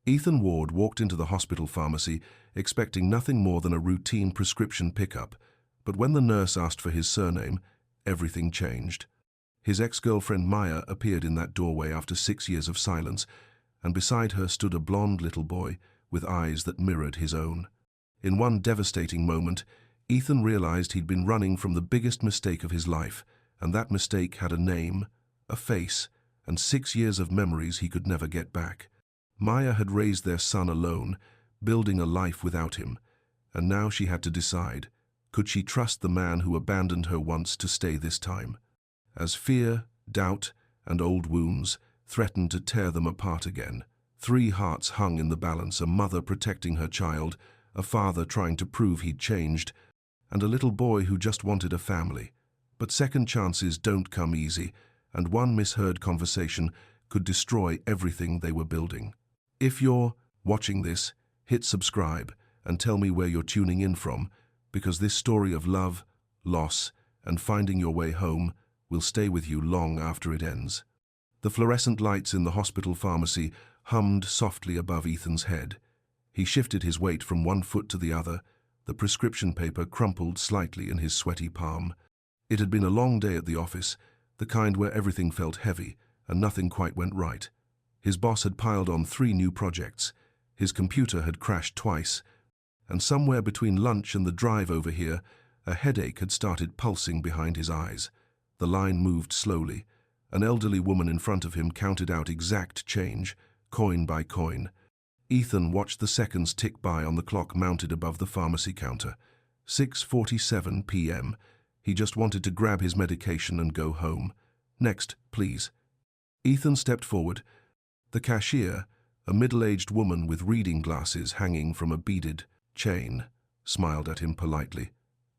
Ethan Ward walked into the hospital pharmacy expecting nothing more than a routine prescription pickup, but when the nurse asked for his surname, everything changed. His ex-girlfriend Maya appeared in that doorway after 6 years of silence, and beside her stood a blonde little boy with eyes that mirrored his own. In one devastating moment, Ethan realized he'd been running from the biggest mistake of his life, and that mistake had a name, a face, and 6 years of memories he could never get back. Maya had raised their son alone, building a life without him, and now she had to decide, could she trust the man who abandoned her once to stay this time? As fear, doubt, and old wounds threatened to tear them apart again, 3 hearts hung in the balance: a mother protecting her child, a father trying to prove he'd changed, and a little boy who just wanted a family. But second chances don't come easy, and one misheard conversation could destroy everything they were building. If you're watching this, hit subscribe and tell me where you're tuning in from, because this story of love, loss, and finding your way home will stay with you long after it ends. The fluorescent lights in the hospital pharmacy hummed softly above Ethan's head. He shifted his weight from one foot to the other, the prescription paper crumpled slightly in his sweaty palm. It had been a long day at the office, the kind where everything felt heavy and nothing quite went right. His boss had piled on 3 new projects, his computer had crashed twice, and somewhere between lunch and the drive over here, a headache had started pulsing behind his eyes. The line moved slowly. An elderly woman in front of him counted out exact change, coin by coin. Ethan watched the seconds tick by on the clock mounted above the pharmacy counter. 6:47 p.m. He just wanted to grab his medication and go home. Next, please. Ethan stepped forward. The cashier, a middle-aged woman with reading glasses hanging from a beaded chain, smiled at him politely.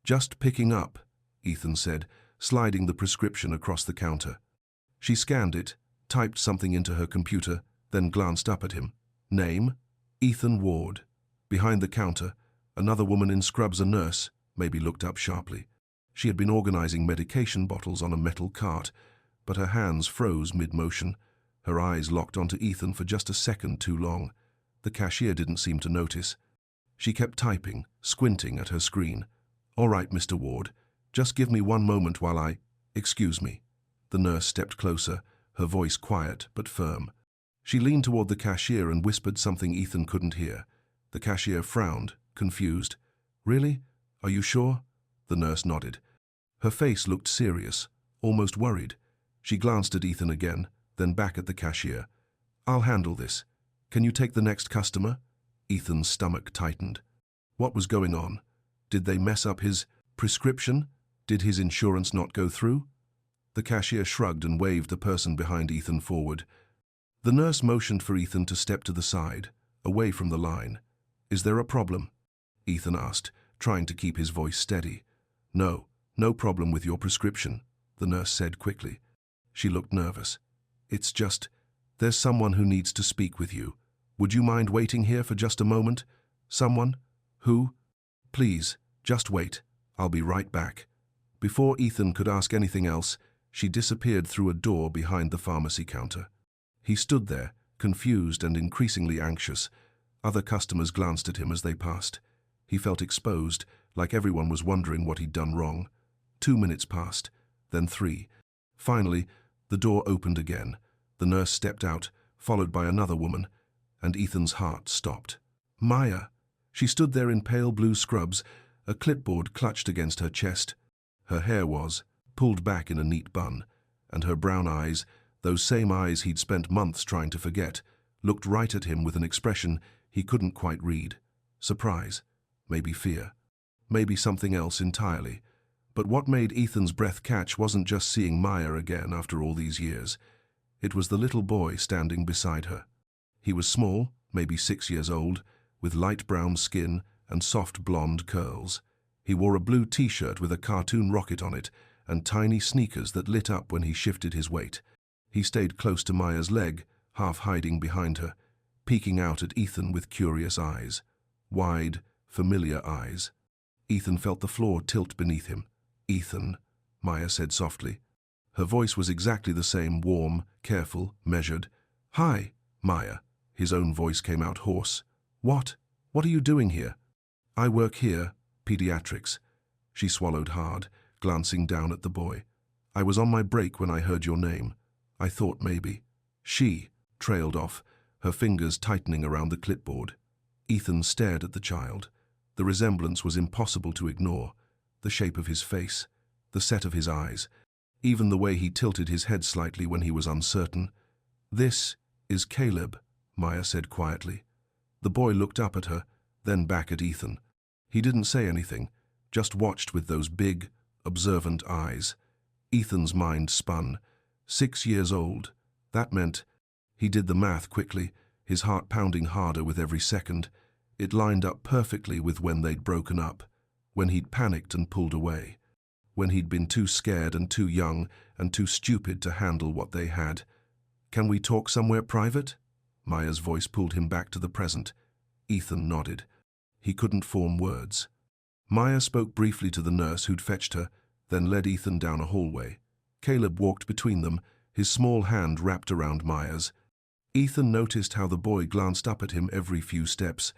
"Just picking up," Ethan said, sliding the prescription across the counter. She scanned it, typed something into her computer, then glanced up at him. Name? Ethan Ward. Behind the counter, another woman in scrubs, a nurse, maybe looked up sharply. She had been organizing medication bottles on a metal cart, but her hands froze mid-motion. Her eyes locked onto Ethan for just a second too long. The cashier didn't seem to notice. She kept typing, squinting at her screen. "All right, Mr. Ward, just give me one moment while I—" "Excuse me." The nurse stepped closer, her voice quiet but firm. She leaned toward the cashier and whispered something Ethan couldn't hear. The cashier frowned, confused. "Really? Are you sure?" The nurse nodded. Her face looked serious, almost worried. She glanced at Ethan again, then back at the cashier. "I'll handle this. Can you take the next customer?" Ethan's stomach tightened. What was going on? Did they mess up his prescription? Did his insurance not go through? The cashier shrugged and waved the person behind Ethan forward. The nurse motioned for Ethan to step to the side, away from the line. "Is there a problem?" Ethan asked, trying to keep his voice steady. No problem with your prescription," the nurse said quickly. She looked nervous. "It's just, there's someone who needs to speak with you. Would you mind waiting here for just a moment? Someone? Who? Please, just wait. I'll be right back." Before Ethan could ask anything else, she disappeared through a door behind the pharmacy counter. He stood there, confused and increasingly anxious. Other customers glanced at him as they passed. He felt exposed, like everyone was wondering what he'd done wrong. 2 minutes passed, then 3. Finally, the door opened again. The nurse stepped out, followed by another woman, and Ethan's heart stopped. Maya! She stood there in pale blue scrubs, a clipboard clutched against her chest. Her hair was pulled back in a neat bun, and her brown eyes, those same eyes he'd spent months trying to forget, looked right at him with an expression he couldn't quite read. Surprise, maybe fear, maybe something else entirely. But what made Ethan's breath catch wasn't just seeing Maya again after all these years. It was the little boy standing beside her. He was small, maybe 6 years old, with light brown skin and soft blonde curls. He wore a blue t-shirt with a cartoon rocket on it and tiny sneakers that lit up when he shifted his weight. He stayed close to Maya's leg, half hiding behind her, peeking out at Ethan with curious eyes. Wide, familiar eyes. Ethan felt the floor tilt beneath him. "Ethan," Maya said softly. Her voice was exactly the same, warm, careful, measured. "Hi, Maya," His own voice came out hoarse. What? What are you doing here? I work here, pediatrics. She swallowed hard, glancing down at the boy. I was on my break when I heard your name. I thought maybe. She trailed off, her fingers tightening around the clipboard. Ethan stared at the child. The resemblance was impossible to ignore. The shape of his face, the set of his eyes, even the way he tilted his head slightly when he was uncertain. This is Caleb, Maya said quietly. The boy looked up at her, then back at Ethan. He didn't say anything, just watched with those big, observant eyes. Ethan's mind spun. 6 years old. That meant... He did the math quickly, his heart pounding harder with every second. It lined up perfectly with when they'd broken up, when he'd panicked and pulled away, when he'd been too scared and too young and too stupid to handle what they had. Can we talk somewhere private? Maya's voice pulled him back to the present. Ethan nodded. He couldn't form words. Maya spoke briefly to the nurse who'd fetched her, then led Ethan down a hallway. Caleb walked between them, his small hand wrapped around Maya's. Ethan noticed how the boy glanced up at him every few steps,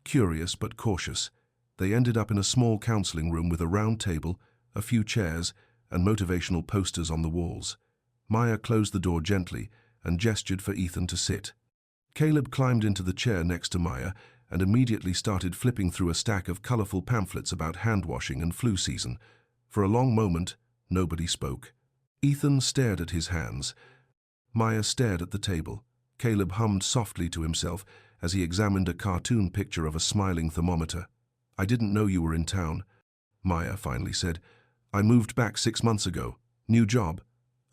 curious but cautious. They ended up in a small counseling room with a round table, a few chairs, and motivational posters on the walls. Maya closed the door gently and gestured for Ethan to sit. Caleb climbed into the chair next to Maya and immediately started flipping through a stack of colorful pamphlets about hand-washing and flu season. For a long moment, nobody spoke. Ethan stared at his hands. Maya stared at the table. Caleb hummed softly to himself as he examined a cartoon picture of a smiling thermometer. I didn't know you were in town, Maya finally said. I moved back 6 months ago. New job.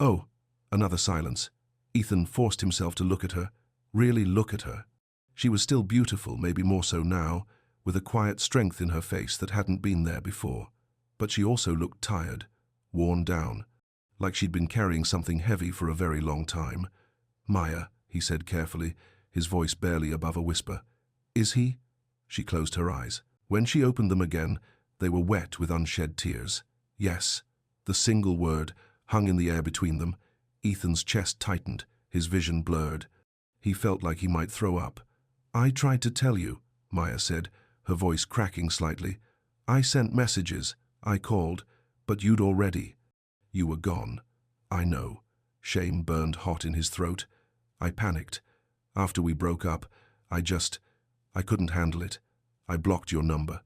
Oh, another silence. Ethan forced himself to look at her, really look at her. She was still beautiful, maybe more so now, with a quiet strength in her face that hadn't been there before. But she also looked tired, worn down, like she'd been carrying something heavy for a very long time. Maya, he said carefully, his voice barely above a whisper. Is he? She closed her eyes. When she opened them again, they were wet with unshed tears. Yes, the single word hung in the air between them. Ethan's chest tightened, his vision blurred. He felt like he might throw up. I tried to tell you, Maya said, her voice cracking slightly. I sent messages, I called, but you'd already. You were gone. I know. Shame burned hot in his throat. I panicked. After we broke up, I couldn't handle it. I blocked your number.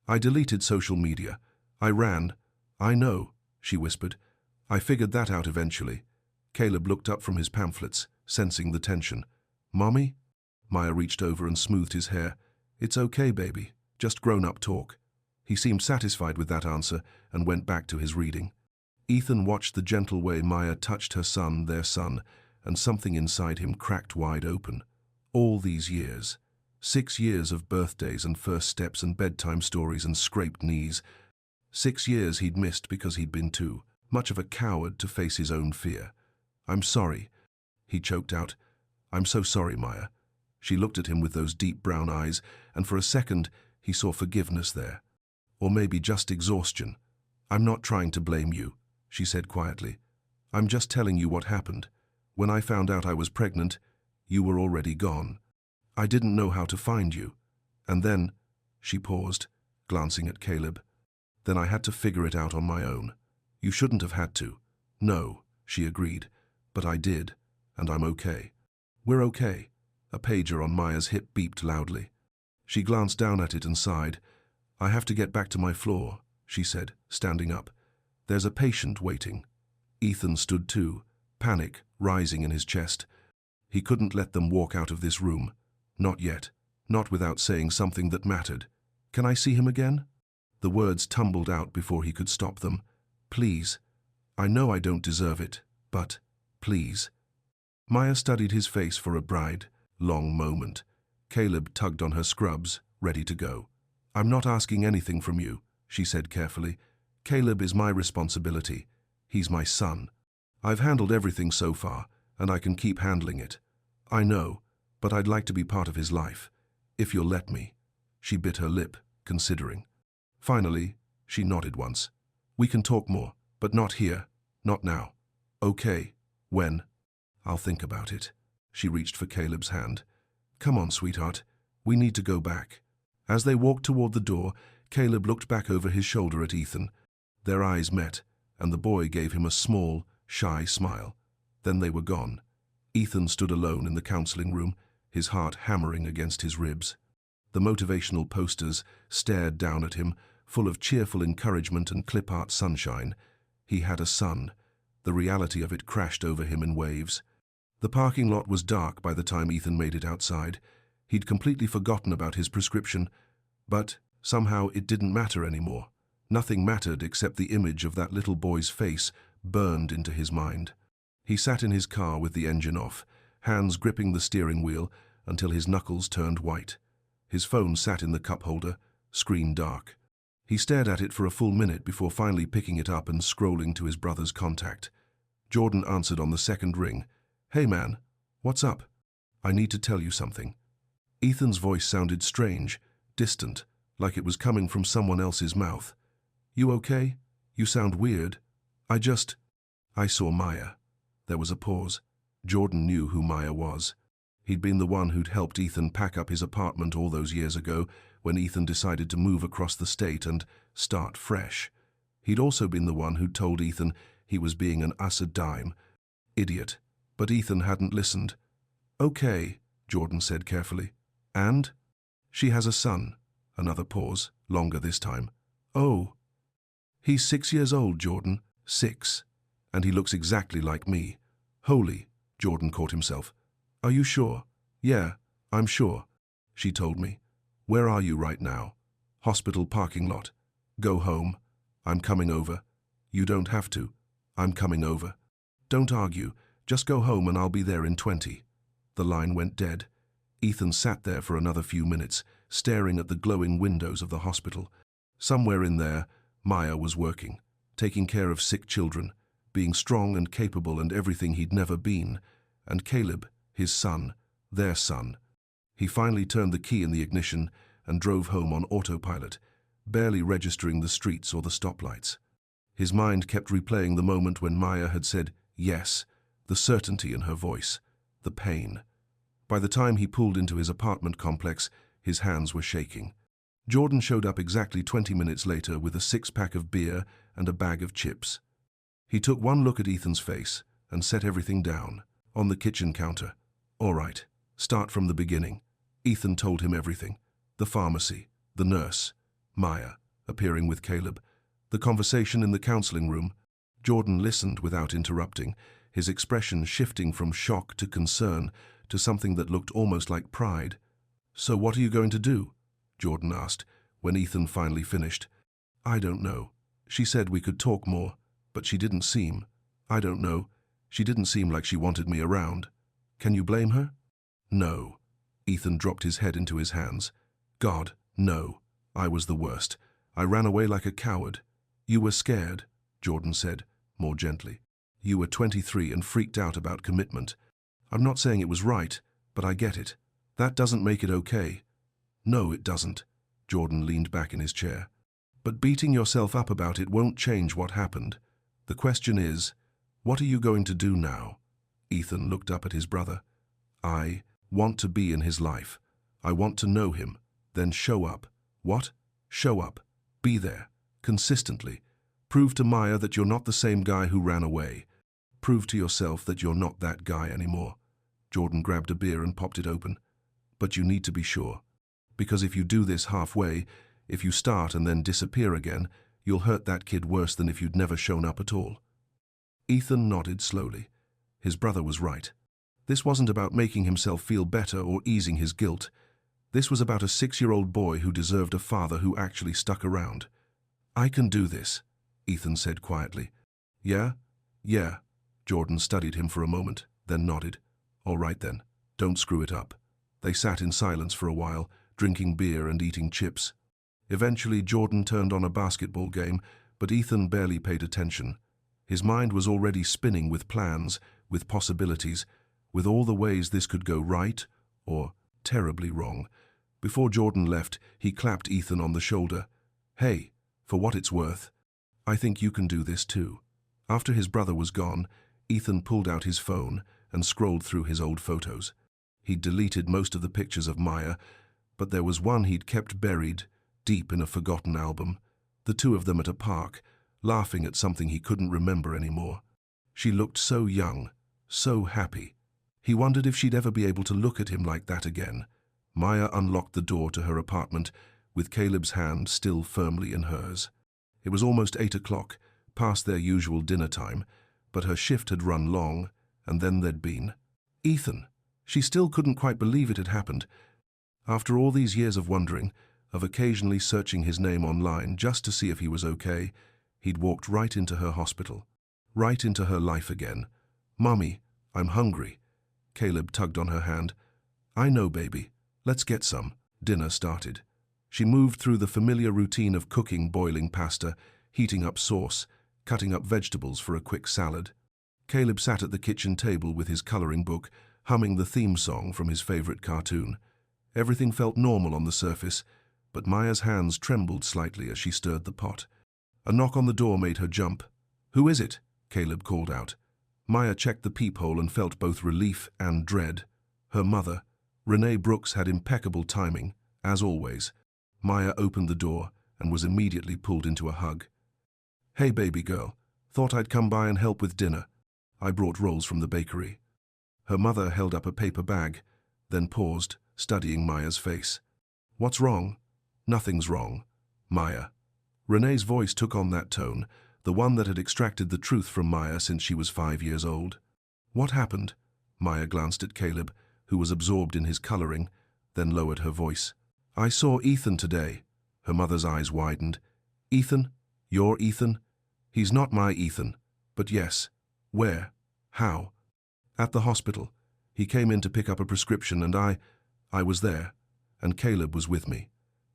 I deleted social media. I ran. I know, she whispered. I figured that out eventually. Caleb looked up from his pamphlets, sensing the tension. Mommy? Maya reached over and smoothed his hair. It's okay, baby. Just grown-up talk. He seemed satisfied with that answer and went back to his reading. Ethan watched the gentle way Maya touched her son, their son, and something inside him cracked wide open. All these years. 6 years of birthdays and first steps and bedtime stories and scraped knees. 6 years he'd missed because he'd been too much of a coward to face his own fear. I'm sorry, he choked out. I'm so sorry, Maya. She looked at him with those deep brown eyes, and for a second he saw forgiveness there. Or maybe just exhaustion. I'm not trying to blame you, she said quietly. I'm just telling you what happened. When I found out I was pregnant, you were already gone. I didn't know how to find you. And then, she paused, glancing at Caleb. Then I had to figure it out on my own. You shouldn't have had to. No, she agreed. But I did, and I'm okay. We're okay. A pager on Maya's hip beeped loudly. She glanced down at it and sighed. I have to get back to my floor, she said, standing up. There's a patient waiting. Ethan stood too, panic rising in his chest. He couldn't let them walk out of this room. Not yet. Not without saying something that mattered. Can I see him again? The words tumbled out before he could stop them. Please. I know I don't deserve it, but please. Maya studied his face for a long moment. Caleb tugged on her scrubs, ready to go. I'm not asking anything from you, she said carefully. Caleb is my responsibility. He's my son. I've handled everything so far, and I can keep handling it. I know, but I'd like to be part of his life, if you'll let me. She bit her lip, considering. Finally, she nodded once. We can talk more, but not here, not now. Okay, when? I'll think about it. She reached for Caleb's hand. Come on, sweetheart. We need to go back. As they walked toward the door, Caleb looked back over his shoulder at Ethan. Their eyes met, and the boy gave him a small, shy smile. Then they were gone. Ethan stood alone in the counseling room, his heart hammering against his ribs. The motivational posters stared down at him, full of cheerful encouragement and clip-art sunshine. He had a son. The reality of it crashed over him in waves. The parking lot was dark by the time Ethan made it outside. He'd completely forgotten about his prescription, but somehow it didn't matter anymore. Nothing mattered except the image of that little boy's face burned into his mind. He sat in his car with the engine off, hands gripping the steering wheel until his knuckles turned white. His phone sat in the cup holder, screen dark. He stared at it for a full minute before finally picking it up and scrolling to his brother's contact. Jordan answered on the second ring. "Hey man, what's up? I need to tell you something." Ethan's voice sounded strange, distant, like it was coming from someone else's mouth. "You okay? You sound weird. I saw Maya." There was a pause. Jordan knew who Maya was. He'd been the one who'd helped Ethan pack up his apartment all those years ago when Ethan decided to move across the state and start fresh. He'd also been the one who'd told Ethan he was being an dime. Idiot. But Ethan hadn't listened. "Okay," Jordan said carefully. "And?" "She has a son." Another pause, longer this time. "Oh." "He's 6 years old, Jordan. 6. And he looks exactly like me." "Holy," Jordan caught himself. "Are you sure?" "Yeah, I'm sure," she told me. "Where are you right now?" "Hospital parking lot." "Go home. I'm coming over." "You don't have to. I'm coming over." "Don't argue. Just go home and I'll be there in 20. The line went dead. Ethan sat there for another few minutes, staring at the glowing windows of the hospital. Somewhere in there, Maya was working, taking care of sick children, being strong and capable and everything he'd never been. And Caleb, his son, their son. He finally turned the key in the ignition and drove home on autopilot, barely registering the streets or the stoplights. His mind kept replaying the moment when Maya had said yes, the certainty in her voice, the pain. By the time he pulled into his apartment complex, his hands were shaking. Jordan showed up exactly 20 minutes later with a 6-pack of beer and a bag of chips. He took one look at Ethan's face and set everything down on the kitchen counter. "All right, start from the beginning." Ethan told him everything. The pharmacy, the nurse, Maya, appearing with Caleb, the conversation in the counseling room. Jordan listened without interrupting, his expression shifting from shock to concern to something that looked almost like pride. "So what are you going to do?" Jordan asked, when Ethan finally finished. "I don't know. She said we could talk more, but she didn't seem. I don't know. She didn't seem like she wanted me around. Can you blame her?" "No." Ethan dropped his head into his hands. "God, no. I was the worst. I ran away like a coward." "You were scared," Jordan said, more gently. "You were 23 and freaked out about commitment. I'm not saying it was right, but I get it. That doesn't make it okay." "No, it doesn't." Jordan leaned back in his chair. "But beating yourself up about it won't change what happened. The question is, what are you going to do now?" Ethan looked up at his brother. "I want to be in his life. I want to know him, then show up." "What?" "Show up. Be there. Consistently. Prove to Maya that you're not the same guy who ran away. Prove to yourself that you're not that guy anymore." Jordan grabbed a beer and popped it open. "But you need to be sure. Because if you do this halfway, if you start and then disappear again, you'll hurt that kid worse than if you'd never shown up at all." Ethan nodded slowly. His brother was right. This wasn't about making himself feel better or easing his guilt. This was about a 6-year-old boy who deserved a father who actually stuck around. "I can do this," Ethan said quietly. "Yeah? Yeah." Jordan studied him for a moment, then nodded. "All right then, don't screw it up." They sat in silence for a while, drinking beer and eating chips. Eventually, Jordan turned on a basketball game, but Ethan barely paid attention. His mind was already spinning with plans, with possibilities, with all the ways this could go right or terribly wrong. Before Jordan left, he clapped Ethan on the shoulder. "Hey, for what it's worth, I think you can do this too." After his brother was gone, Ethan pulled out his phone and scrolled through his old photos. He'd deleted most of the pictures of Maya, but there was one he'd kept buried, deep in a forgotten album. The two of them at a park, laughing at something he couldn't remember anymore. She looked so young, so happy. He wondered if she'd ever be able to look at him like that again. Maya unlocked the door to her apartment, with Caleb's hand still firmly in hers. It was almost 8 o'clock, past their usual dinner time, but her shift had run long, and then there'd been Ethan. She still couldn't quite believe it had happened. After all these years of wondering, of occasionally searching his name online just to see if he was okay, he'd walked right into her hospital, right into her life again. "Mommy, I'm hungry." Caleb tugged on her hand. "I know, baby. Let's get some." Dinner started. She moved through the familiar routine of cooking boiling pasta, heating up sauce, cutting up vegetables for a quick salad. Caleb sat at the kitchen table with his coloring book, humming the theme song from his favorite cartoon. Everything felt normal on the surface, but Maya's hands trembled slightly as she stirred the pot. A knock on the door made her jump. "Who is it?" Caleb called out. Maya checked the peephole and felt both relief and dread. Her mother, Renee Brooks, had impeccable timing, as always. Maya opened the door and was immediately pulled into a hug. "Hey, baby girl. Thought I'd come by and help with dinner. I brought rolls from the bakery." Her mother held up a paper bag, then paused, studying Maya's face. "What's wrong?" "Nothing's wrong, Maya." Renee's voice took on that tone, the one that had extracted the truth from Maya since she was 5 years old. "What happened?" Maya glanced at Caleb, who was absorbed in his coloring, then lowered her voice. "I saw Ethan today." Her mother's eyes widened. "Ethan? Your Ethan?" "He's not my Ethan. But yes." "Where? How?" "At the hospital. He came in to pick up a prescription and I was there. And Caleb was with me."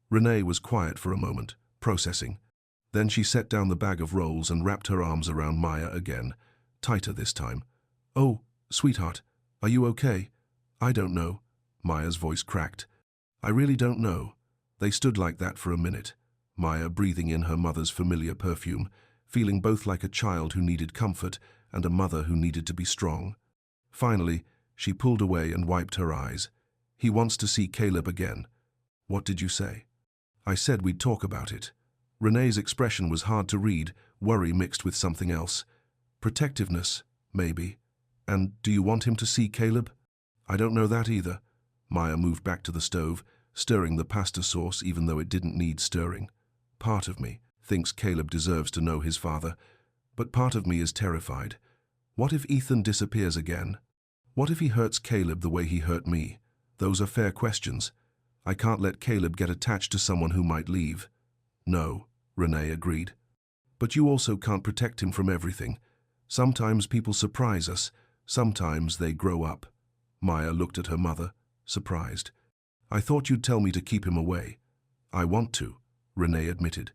Renee was quiet for a moment, processing. Then she set down the bag of rolls and wrapped her arms around Maya again, tighter this time. "Oh, sweetheart, are you okay?" "I don't know." Maya's voice cracked. "I really don't know." They stood like that for a minute, Maya breathing in her mother's familiar perfume, feeling both like a child who needed comfort and a mother who needed to be strong. Finally, she pulled away and wiped her eyes. "He wants to see Caleb again." "What did you say?" "I said we'd talk about it." Renee's expression was hard to read, worry mixed with something else. "Protectiveness, maybe. And do you want him to see Caleb?" "I don't know that either." Maya moved back to the stove, stirring the pasta sauce even though it didn't need stirring. "Part of me thinks Caleb deserves to know his father, but part of me is terrified. What if Ethan disappears again? What if he hurts Caleb the way he hurt me? Those are fair questions. I can't let Caleb get attached to someone who might leave." "No," Renee agreed. "But you also can't protect him from everything. Sometimes people surprise us, sometimes they grow up." Maya looked at her mother, surprised. "I thought you'd tell me to keep him away." "I want to," Renee admitted.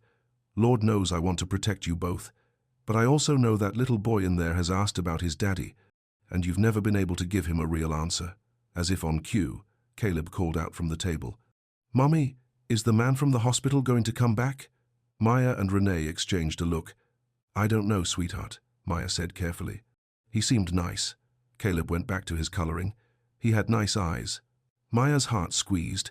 "Lord knows I want to protect you both. But I also know that little boy in there has asked about his daddy, and you've never been able to give him a real answer." As if on cue, Caleb called out from the table. "Mommy, is the man from the hospital going to come back?" Maya and Renee exchanged a look. "I don't know, sweetheart," Maya said carefully. "He seemed nice." Caleb went back to his coloring. "He had nice eyes." Maya's heart squeezed.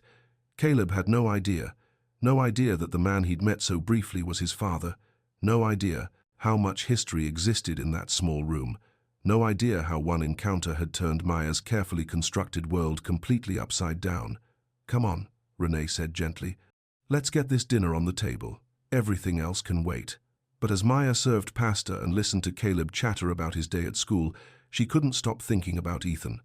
Caleb had no idea that the man he'd met so briefly was his father, no idea how much history existed in that small room, no idea how one encounter had turned Maya's carefully constructed world completely upside down. "Come on," Renee said gently. "Let's get this dinner on the table. Everything else can wait." But as Maya served pasta and listened to Caleb chatter about his day at school, she couldn't stop thinking about Ethan,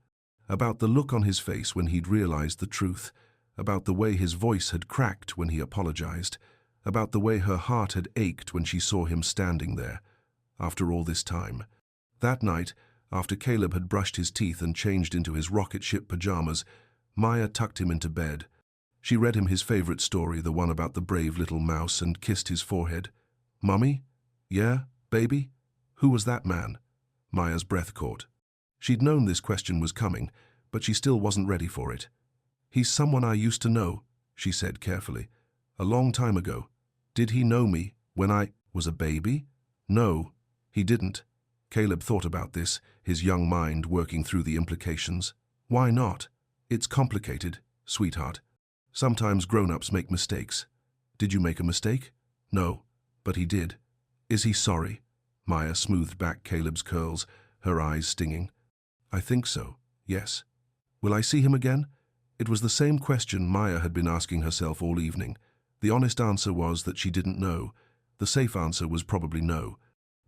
about the look on his face when he'd realized the truth, about the way his voice had cracked when he apologized, about the way her heart had ached when she saw him standing there. After all this time. That night, after Caleb had brushed his teeth and changed into his rocket ship pajamas, Maya tucked him into bed. She read him his favorite story, the one about the brave little mouse, and kissed his forehead. "Mummy? Yeah, baby? Who was that man?" Maya's breath caught. She'd known this question was coming, but she still wasn't ready for it. "He's someone I used to know," she said carefully. "A long time ago." "Did he know me when I was a baby?" "No, he didn't." Caleb thought about this, his young mind working through the implications. "Why not?" It's complicated, sweetheart. Sometimes grown-ups make mistakes. Did you make a mistake? No, but he did. Is he sorry? Maya smoothed back Caleb's curls, her eyes stinging. I think so, yes. Will I see him again? It was the same question Maya had been asking herself all evening. The honest answer was that she didn't know. The safe answer was probably no.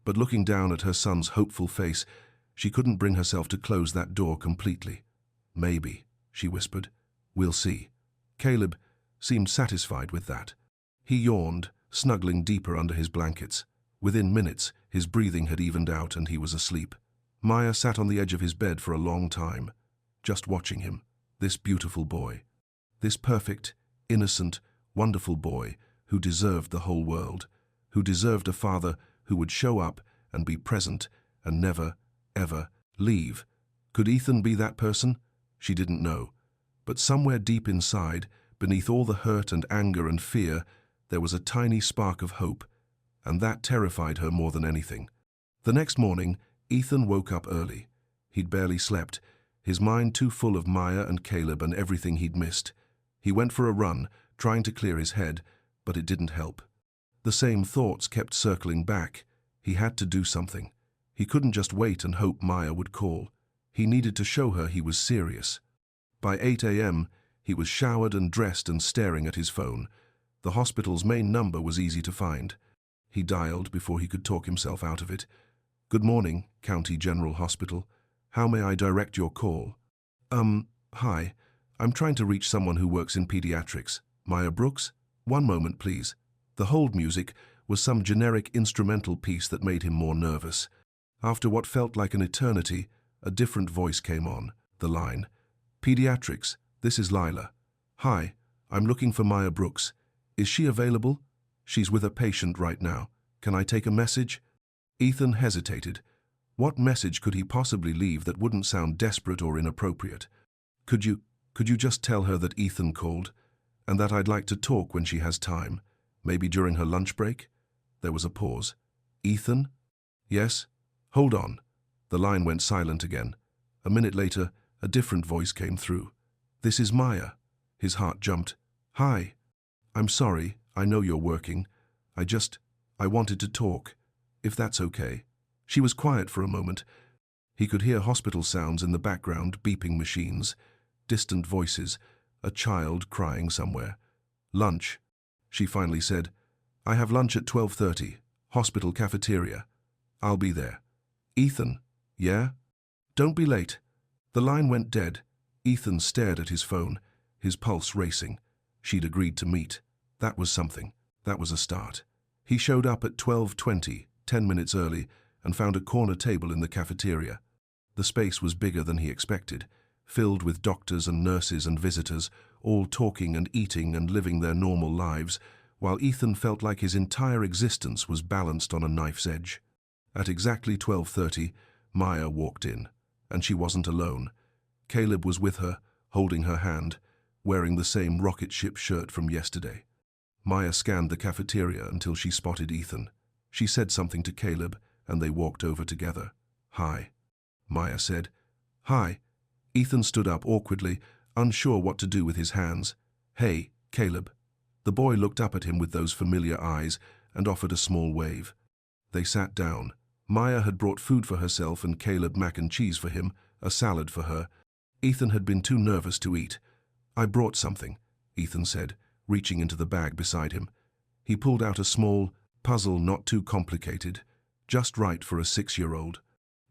But looking down at her son's hopeful face, she couldn't bring herself to close that door completely. Maybe, she whispered. We'll see. Caleb seemed satisfied with that. He yawned, snuggling deeper under his blankets. Within minutes, his breathing had evened out and he was asleep. Maya sat on the edge of his bed for a long time, just watching him, this beautiful boy. This perfect, innocent, wonderful boy who deserved the whole world, who deserved a father who would show up and be present and never, ever leave. Could Ethan be that person? She didn't know. But somewhere deep inside, beneath all the hurt and anger and fear, there was a tiny spark of hope, and that terrified her more than anything. The next morning, Ethan woke up early. He'd barely slept, his mind too full of Maya and Caleb and everything he'd missed. He went for a run, trying to clear his head, but it didn't help. The same thoughts kept circling back. He had to do something. He couldn't just wait and hope Maya would call. He needed to show her he was serious. By 8 a.m., he was showered and dressed and staring at his phone. The hospital's main number was easy to find. He dialed before he could talk himself out of it. Good morning, County General Hospital. How may I direct your call? Hi. I'm trying to reach someone who works in pediatrics. Maya Brooks? One moment, please. The hold music was some generic instrumental piece that made him more nervous. After what felt like an eternity, a different voice came on, the line. Pediatrics, this is Lila. Hi, I'm looking for Maya Brooks. Is she available? She's with a patient right now. Can I take a message? Ethan hesitated. What message could he possibly leave that wouldn't sound desperate or inappropriate? Could you just tell her that Ethan called, and that I'd like to talk when she has time, maybe during her lunch break? There was a pause. Ethan? Yes? Hold on. The line went silent again. A minute later, a different voice came through. This is Maya. His heart jumped. Hi. I'm sorry, I know you're working. I wanted to talk, if that's okay. She was quiet for a moment. He could hear hospital sounds in the background, beeping machines, distant voices, a child crying somewhere. Lunch, she finally said. I have lunch at 12:30, hospital cafeteria. I'll be there. Ethan, yeah? Don't be late. The line went dead. Ethan stared at his phone, his pulse racing. She'd agreed to meet. That was something. That was a start. He showed up at 12:20, 10 minutes early, and found a corner table in the cafeteria. The space was bigger than he expected, filled with doctors and nurses and visitors, all talking and eating and living their normal lives, while Ethan felt like his entire existence was balanced on a knife's edge. At exactly 12:30, Maya walked in, and she wasn't alone. Caleb was with her, holding her hand, wearing the same rocket ship shirt from yesterday. Maya scanned the cafeteria until she spotted Ethan. She said something to Caleb, and they walked over together. Hi, Maya said. Hi. Ethan stood up awkwardly, unsure what to do with his hands. Hey, Caleb. The boy looked up at him with those familiar eyes and offered a small wave. They sat down. Maya had brought food for herself and Caleb mac and cheese for him, a salad for her. Ethan had been too nervous to eat. I brought something, Ethan said, reaching into the bag beside him. He pulled out a small puzzle, not too complicated, just right for a 6-year-old.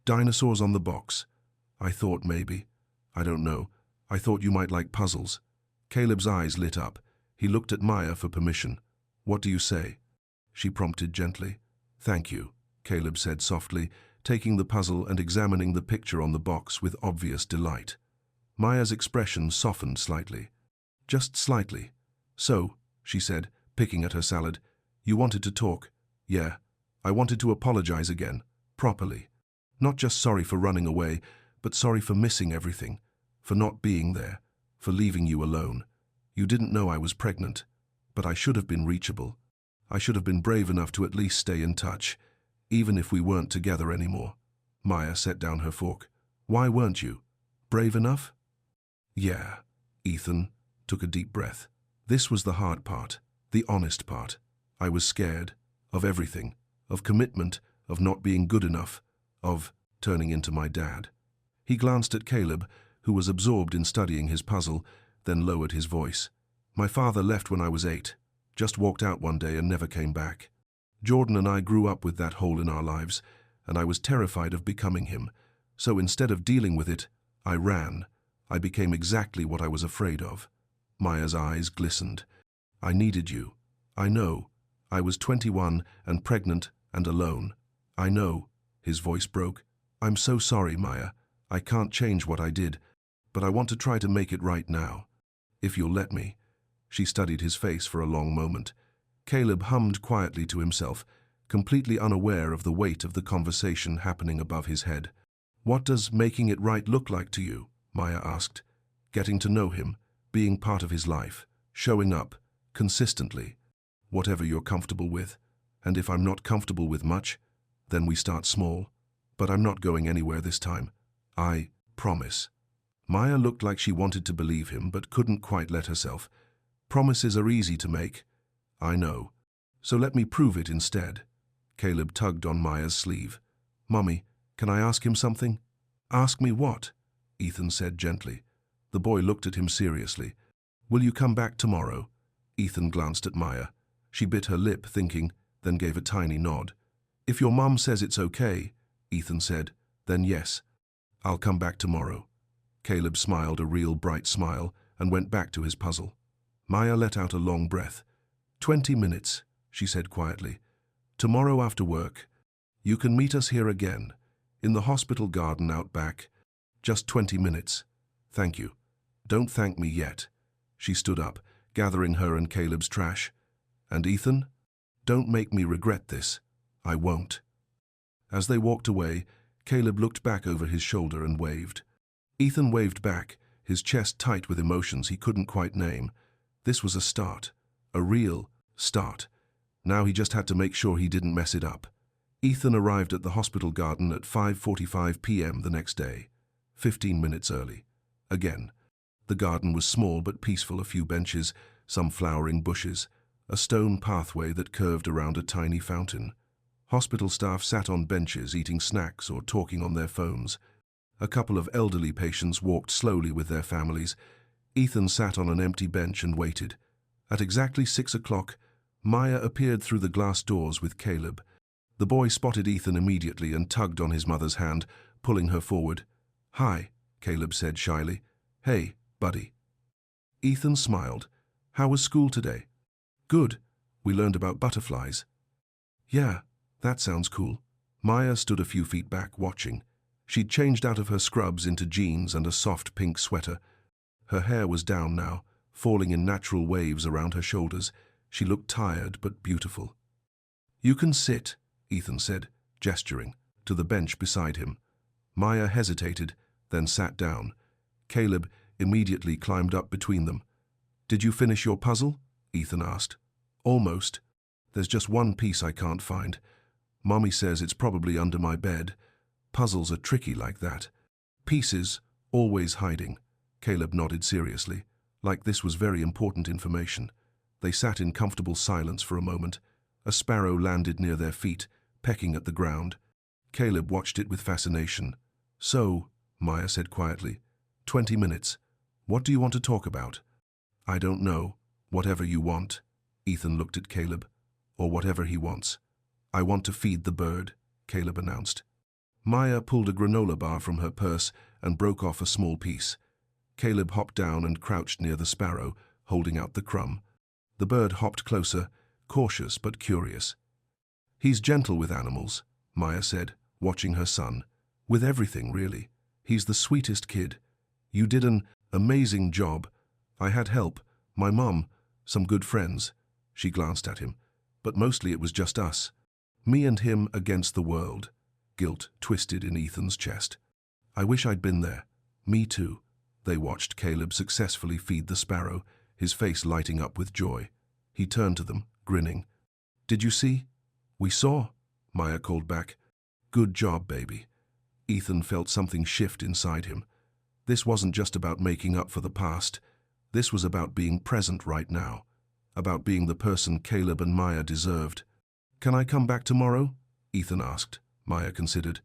Dinosaurs on the box. I thought maybe. I don't know. I thought you might like puzzles. Caleb's eyes lit up. He looked at Maya for permission. What do you say? She prompted gently. Thank you, Caleb said softly, taking the puzzle and examining the picture on the box with obvious delight. Maya's expression softened slightly. Just slightly. So, she said, picking at her salad, you wanted to talk? Yeah. I wanted to apologize again, properly. Not just sorry for running away, but sorry for missing everything, for not being there, for leaving you alone. You didn't know I was pregnant, but I should have been reachable. I should have been brave enough to at least stay in touch, even if we weren't together anymore. Maya set down her fork. Why weren't you? Brave enough? Yeah, Ethan took a deep breath. This was the hard part, the honest part. I was scared of everything, of commitment, of not being good enough, of turning into my dad. He glanced at Caleb, who was absorbed in studying his puzzle, then lowered his voice. My father left when I was 8, just walked out one day and never came back. Jordan and I grew up with that hole in our lives, and I was terrified of becoming him. So instead of dealing with it, I ran. I became exactly what I was afraid of. Maya's eyes glistened. I needed you. I know. I was 21 and pregnant and alone. I know. His voice broke. I'm so sorry, Maya. I can't change what I did, but I want to try to make it right now. If you'll let me. She studied his face for a long moment. Caleb hummed quietly to himself, completely unaware of the weight of the conversation happening above his head. What does making it right look like to you? Maya asked. Getting to know him, being part of his life, showing up, consistently, whatever you're comfortable with. And if I'm not comfortable with much, then we start small. But I'm not going anywhere this time. I promise. Maya looked like she wanted to believe him, but couldn't quite let herself. Promises are easy to make. I know. So let me prove it instead. Caleb tugged on Maya's sleeve. Mummy, can I ask him something? Ask me what? Ethan said gently. The boy looked at him seriously. Will you come back tomorrow? Ethan glanced at Maya. She bit her lip, thinking, then gave a tiny nod. If your mum says it's okay, Ethan said, then yes. I'll come back tomorrow. Caleb smiled a real bright smile and went back to his puzzle. Maya let out a long breath. 20 minutes, she said quietly. Tomorrow after work. You can meet us here again, in the hospital garden out back. Just 20 minutes. Thank you. Don't thank me yet. She stood up, gathering her and Caleb's trash. And Ethan? Don't make me regret this. I won't. As they walked away, Caleb looked back over his shoulder and waved. Ethan waved back, his chest tight with emotions he couldn't quite name. This was a start, a real start. Now he just had to make sure he didn't mess it up. Ethan arrived at the hospital garden at 5:45 p.m. the next day, 15 minutes early. Again, the garden was small but peaceful, a few benches, some flowering bushes, a stone pathway that curved around a tiny fountain. Hospital staff sat on benches eating snacks or talking on their phones. A couple of elderly patients walked slowly with their families. Ethan sat on an empty bench and waited. At exactly 6 o'clock, Maya appeared through the glass doors with Caleb. The boy spotted Ethan immediately and tugged on his mother's hand, pulling her forward. Hi, Caleb said shyly. Hey, buddy. Ethan smiled. How was school today? Good. We learned about butterflies. Yeah, that sounds cool. Maya stood a few feet back, watching. She'd changed out of her scrubs into jeans and a soft pink sweater. Her hair was down now, falling in natural waves around her shoulders. She looked tired but beautiful. You can sit, Ethan said, gesturing, to the bench beside him. Maya hesitated, then sat down. Caleb immediately climbed up between them. Did you finish your puzzle? Ethan asked. Almost. There's just one piece I can't find. Mommy says it's probably under my bed. Puzzles are tricky like that. Pieces, always hiding. Caleb nodded seriously, like this was very important information. They sat in comfortable silence for a moment. A sparrow landed near their feet, pecking at the ground. Caleb watched it with fascination. So, Maya said quietly, 20 minutes. What do you want to talk about? I don't know. Whatever you want. Ethan looked at Caleb. Or whatever he wants. I want to feed the bird, Caleb announced. Maya pulled a granola bar from her purse and broke off a small piece. Caleb hopped down and crouched near the sparrow, holding out the crumb. The bird hopped closer, cautious but curious. He's gentle with animals, Maya said, watching her son. With everything, really. He's the sweetest kid. You did an amazing job. I had help, my mum, some good friends. She glanced at him. But mostly it was just us. Me and him against the world. Guilt twisted in Ethan's chest. I wish I'd been there. Me too. They watched Caleb successfully feed the sparrow, his face lighting up with joy. He turned to them, grinning. Did you see? We saw, Maya called back. Good job, baby. Ethan felt something shift inside him. This wasn't just about making up for the past. This was about being present right now, about being the person Caleb and Maya deserved. "Can I come back tomorrow?" Ethan asked. Maya considered.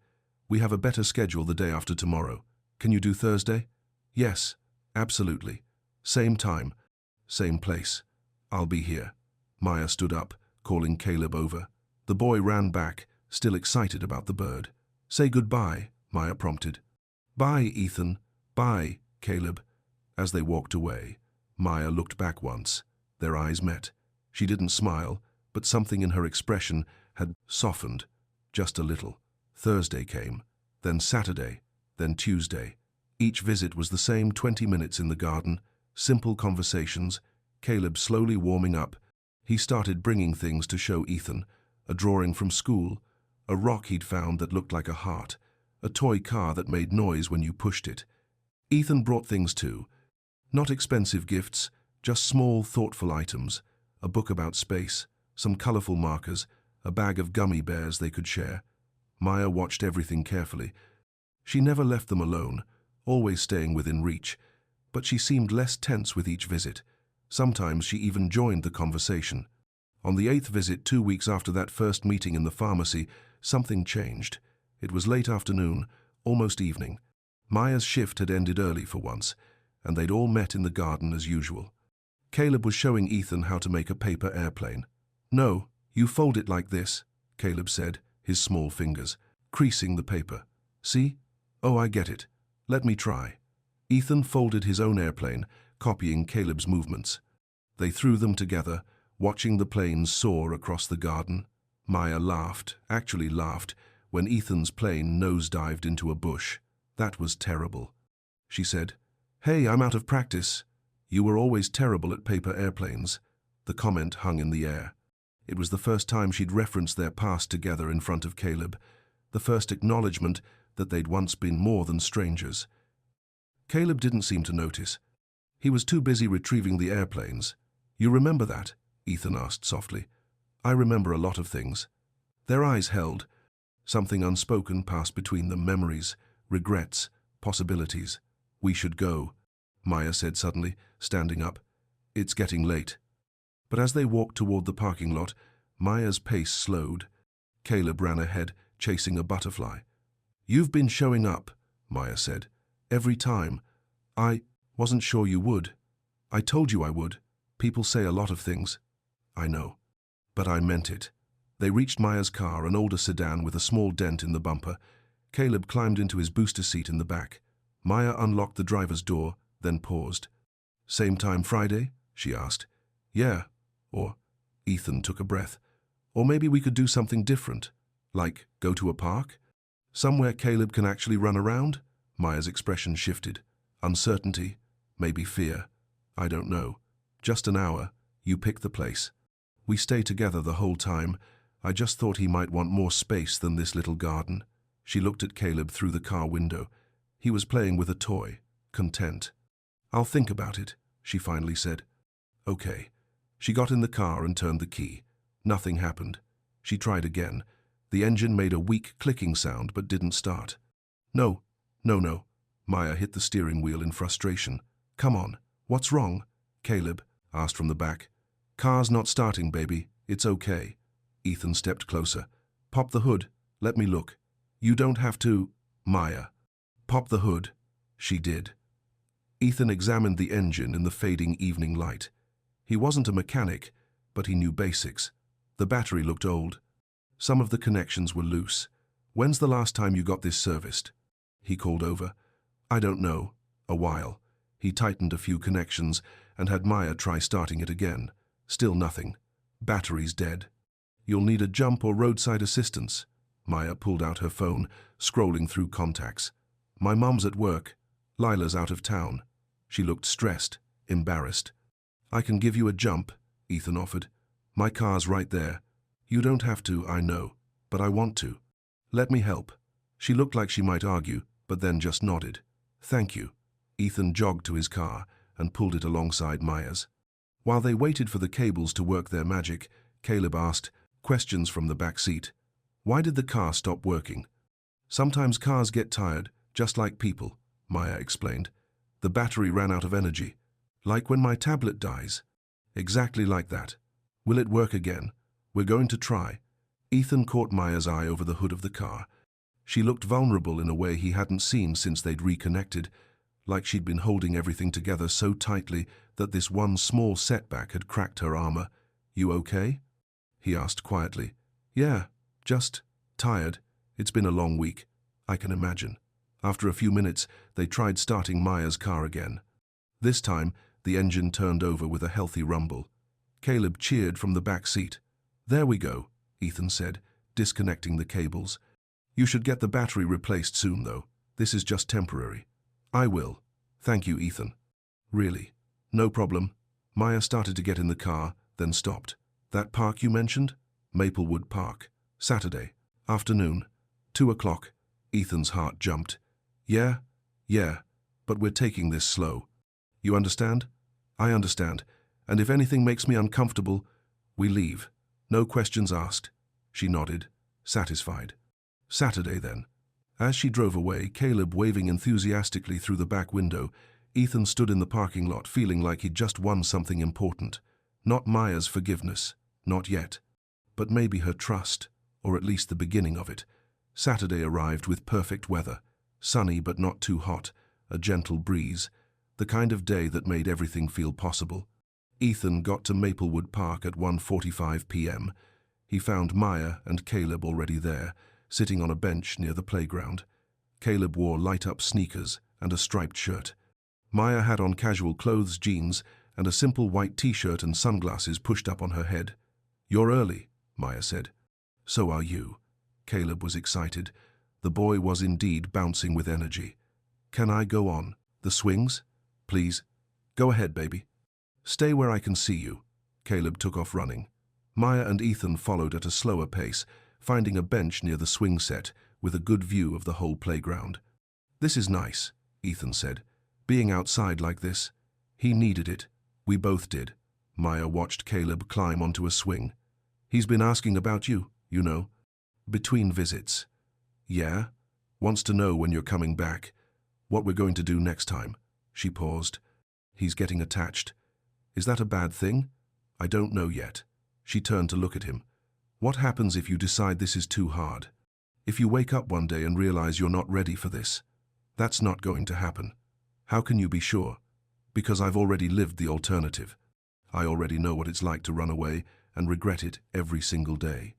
"We have a better schedule the day after tomorrow. Can you do Thursday?" "Yes, absolutely. Same time, same place. I'll be here." Maya stood up, calling Caleb over. The boy ran back, still excited about the bird. "Say goodbye," Maya prompted. "Bye, Ethan. Bye, Caleb." As they walked away, Maya looked back once. Their eyes met. She didn't smile, but something in her expression had softened, just a little. Thursday came, then Saturday, then Tuesday. Each visit was the same 20 minutes in the garden, simple conversations, Caleb slowly warming up. He started bringing things to show Ethan, a drawing from school, a rock he'd found that looked like a heart, a toy car that made noise when you pushed it. Ethan brought things too. Not expensive gifts, just small, thoughtful items, a book about space, some colorful markers, a bag of gummy bears they could share. Maya watched everything carefully. She never left them alone, always staying within reach, but she seemed less tense with each visit. Sometimes she even joined the conversation. On the 8th visit, 2 weeks after that first meeting in the pharmacy, something changed. It was late afternoon, almost evening. Maya's shift had ended early for once, and they'd all met in the garden as usual. Caleb was showing Ethan how to make a paper airplane. "No, you fold it like this," Caleb said, his small fingers, creasing the paper. "See? Oh, I get it. Let me try." Ethan folded his own airplane, copying Caleb's movements. They threw them together, watching the planes soar across the garden. Maya laughed, actually laughed, when Ethan's plane nosedived into a bush. "That was terrible," she said. "Hey, I'm out of practice." "You were always terrible at paper airplanes." The comment hung in the air. It was the first time she'd referenced their past together in front of Caleb, the first acknowledgement that they'd once been more than strangers. Caleb didn't seem to notice. He was too busy retrieving the airplanes. "You remember that?" Ethan asked softly. "I remember a lot of things." Their eyes held. Something unspoken passed between them, memories, regrets, possibilities. "We should go," Maya said suddenly, standing up. "It's getting late." But as they walked toward the parking lot, Maya's pace slowed. Caleb ran ahead, chasing a butterfly. "You've been showing up," Maya said. "Every time. I wasn't sure you would. I told you I would. People say a lot of things." "I know. But I meant it." They reached Maya's car, an older sedan with a small dent in the bumper. Caleb climbed into his booster seat in the back. Maya unlocked the driver's door, then paused. "Same time Friday?" she asked. "Yeah. Or," Ethan took a breath, "or maybe we could do something different. Like go to a park? Somewhere Caleb can actually run around?" Maya's expression shifted. Uncertainty, maybe fear. "I don't know. Just an hour. You pick the place. We stay together the whole time. I just thought he might want more space than this little garden." She looked at Caleb through the car window. He was playing with a toy, content. "I'll think about it," she finally said. "Okay." She got in the car and turned the key. Nothing happened. She tried again. The engine made a weak clicking sound but didn't start. No. Maya hit the steering wheel in frustration. "Come on. What's wrong?" Caleb asked from the back. "Car's not starting, baby. It's okay." Ethan stepped closer. "Pop the hood. Let me look." "You don't have to." "Maya." "Pop the hood." She did. Ethan examined the engine in the fading evening light. He wasn't a mechanic, but he knew basics. The battery looked old. Some of the connections were loose. "When's the last time you got this serviced?" He called over. "I don't know. A while." He tightened a few connections and had Maya try starting it again. Still nothing. "Battery's dead. You'll need a jump or roadside assistance." Maya pulled out her phone, scrolling through contacts. "My mom's at work. Lila's out of town." She looked stressed, embarrassed. "I can give you a jump," Ethan offered. "My car's right there. You don't have to, I know, but I want to. Let me help." She looked like she might argue, but then just nodded. "Thank you." Ethan jogged to his car and pulled it alongside Maya's. While they waited for the cables to work their magic, Caleb asked questions from the back seat. "Why did the car stop working?" "Sometimes cars get tired, just like people," Maya explained. The battery ran out of energy. Like when my tablet dies. Exactly like that. Will it work again? We're going to try. Ethan caught Maya's eye over the hood of the car. She looked vulnerable in a way he hadn't seen since they'd reconnected, like she'd been holding everything together so tightly that this one small setback had cracked her armor. You okay? He asked quietly. Yeah, just tired. It's been a long week. I can imagine. After a few minutes, they tried starting Maya's car again. This time, the engine turned over with a healthy rumble. Caleb cheered from the back seat. There we go, Ethan said, disconnecting the cables. You should get the battery replaced soon, though. This is just temporary. I will. Thank you, Ethan. Really? No problem. Maya started to get in the car, then stopped. That park you mentioned? Maplewood Park. Saturday. Afternoon. 2 o'clock. Ethan's heart jumped. Yeah, but we're taking this slow. You understand? I understand. And if anything makes me uncomfortable, we leave. No questions asked. She nodded, satisfied. Saturday, then. As she drove away, Caleb waving enthusiastically through the back window, Ethan stood in the parking lot feeling like he'd just won something important. Not Maya's forgiveness, not yet. But maybe her trust, or at least the beginning of it. Saturday arrived with perfect weather. Sunny but not too hot, a gentle breeze. The kind of day that made everything feel possible. Ethan got to Maplewood Park at 1:45 p.m. He found Maya and Caleb already there, sitting on a bench near the playground. Caleb wore light-up sneakers and a striped shirt. Maya had on casual clothes, jeans, and a simple white t-shirt and sunglasses pushed up on her head. You're early, Maya said. So are you. Caleb was excited. The boy was indeed bouncing with energy. Can I go on? The swings? Please. Go ahead, baby. Stay where I can see you. Caleb took off running. Maya and Ethan followed at a slower pace, finding a bench near the swing set with a good view of the whole playground. This is nice, Ethan said. Being outside like this. He needed it. We both did. Maya watched Caleb climb onto a swing. He's been asking about you, you know. Between visits. Yeah? Wants to know when you're coming back. What we're going to do next time. She paused. He's getting attached. Is that a bad thing? I don't know yet. She turned to look at him. What happens if you decide this is too hard? If you wake up one day and realize you're not ready for this? That's not going to happen. How can you be sure? Because I've already lived the alternative. I already know what it's like to run away and regret it every single day.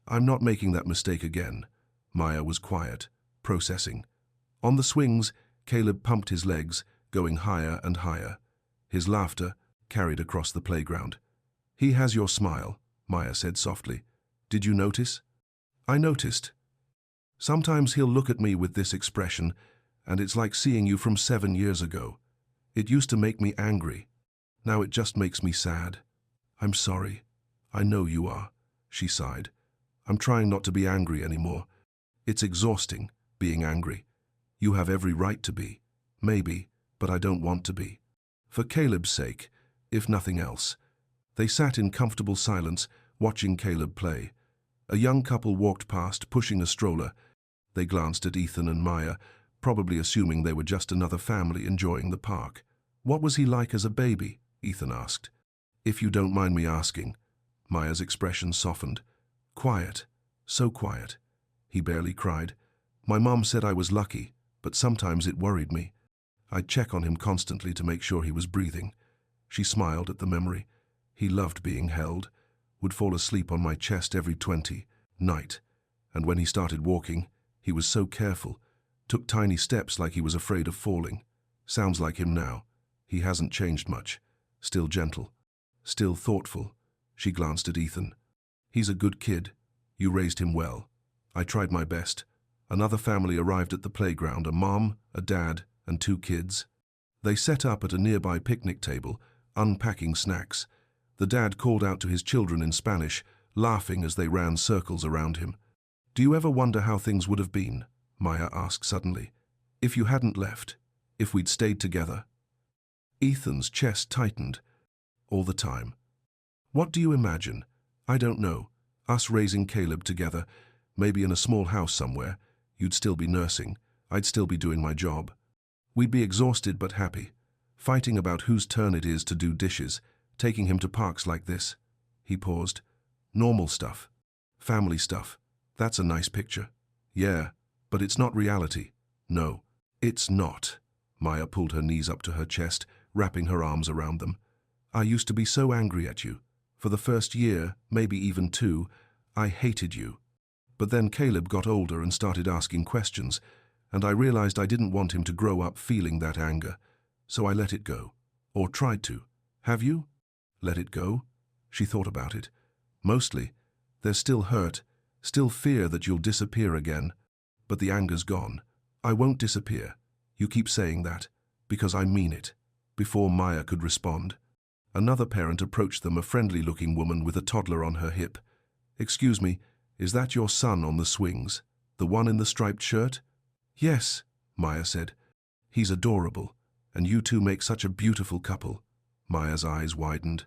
I'm not making that mistake again. Maya was quiet, processing. On the swings, Caleb pumped his legs, going higher and higher. His laughter carried across the playground. He has your smile, Maya said softly. Did you notice? I noticed. Sometimes he'll look at me with this expression, and it's like seeing you from 7 years ago. It used to make me angry. Now it just makes me sad. I'm sorry. I know you are, she sighed. I'm trying not to be angry anymore. It's exhausting, being angry. You have every right to be. Maybe, but I don't want to be. For Caleb's sake, if nothing else. They sat in comfortable silence, watching Caleb play. A young couple walked past, pushing a stroller. They glanced at Ethan and Maya, probably assuming they were just another family enjoying the park. What was he like as a baby? Ethan asked. If you don't mind me asking. Maya's expression softened. Quiet. So quiet. He barely cried. My mom said I was lucky, but sometimes it worried me. I'd check on him constantly to make sure he was breathing. She smiled at the memory. He loved being held, would fall asleep on my chest every 20 night. And when he started walking, he was so careful, took tiny steps like he was afraid of falling. Sounds like him now. He hasn't changed much. Still gentle. Still thoughtful. She glanced at Ethan. He's a good kid. You raised him well. I tried my best. Another family arrived at the playground, a mom, a dad, and 2 kids. They set up at a nearby picnic table, unpacking snacks. The dad called out to his children in Spanish, laughing as they ran circles around him. Do you ever wonder how things would have been? Maya asked suddenly. If you hadn't left, if we'd stayed together. Ethan's chest tightened. All the time. What do you imagine? I don't know. Us raising Caleb together, maybe in a small house somewhere. You'd still be nursing. I'd still be doing my job. We'd be exhausted but happy, fighting about whose turn it is to do dishes, taking him to parks like this. He paused. Normal stuff. Family stuff. That's a nice picture. Yeah, but it's not reality. No, it's not. Maya pulled her knees up to her chest, wrapping her arms around them. I used to be so angry at you. For the first year, maybe even 2, I hated you. But then Caleb got older and started asking questions, and I realized I didn't want him to grow up feeling that anger. So I let it go. Or tried to. Have you? Let it go? She thought about it. Mostly. There's still hurt, still fear that you'll disappear again. But the anger's gone. I won't disappear. You keep saying that, because I mean it. Before Maya could respond, another parent approached them, a friendly-looking woman with a toddler on her hip. Excuse me, is that your son on the swings? The one in the striped shirt? Yes, Maya said. He's adorable, and you two make such a beautiful couple. Maya's eyes widened.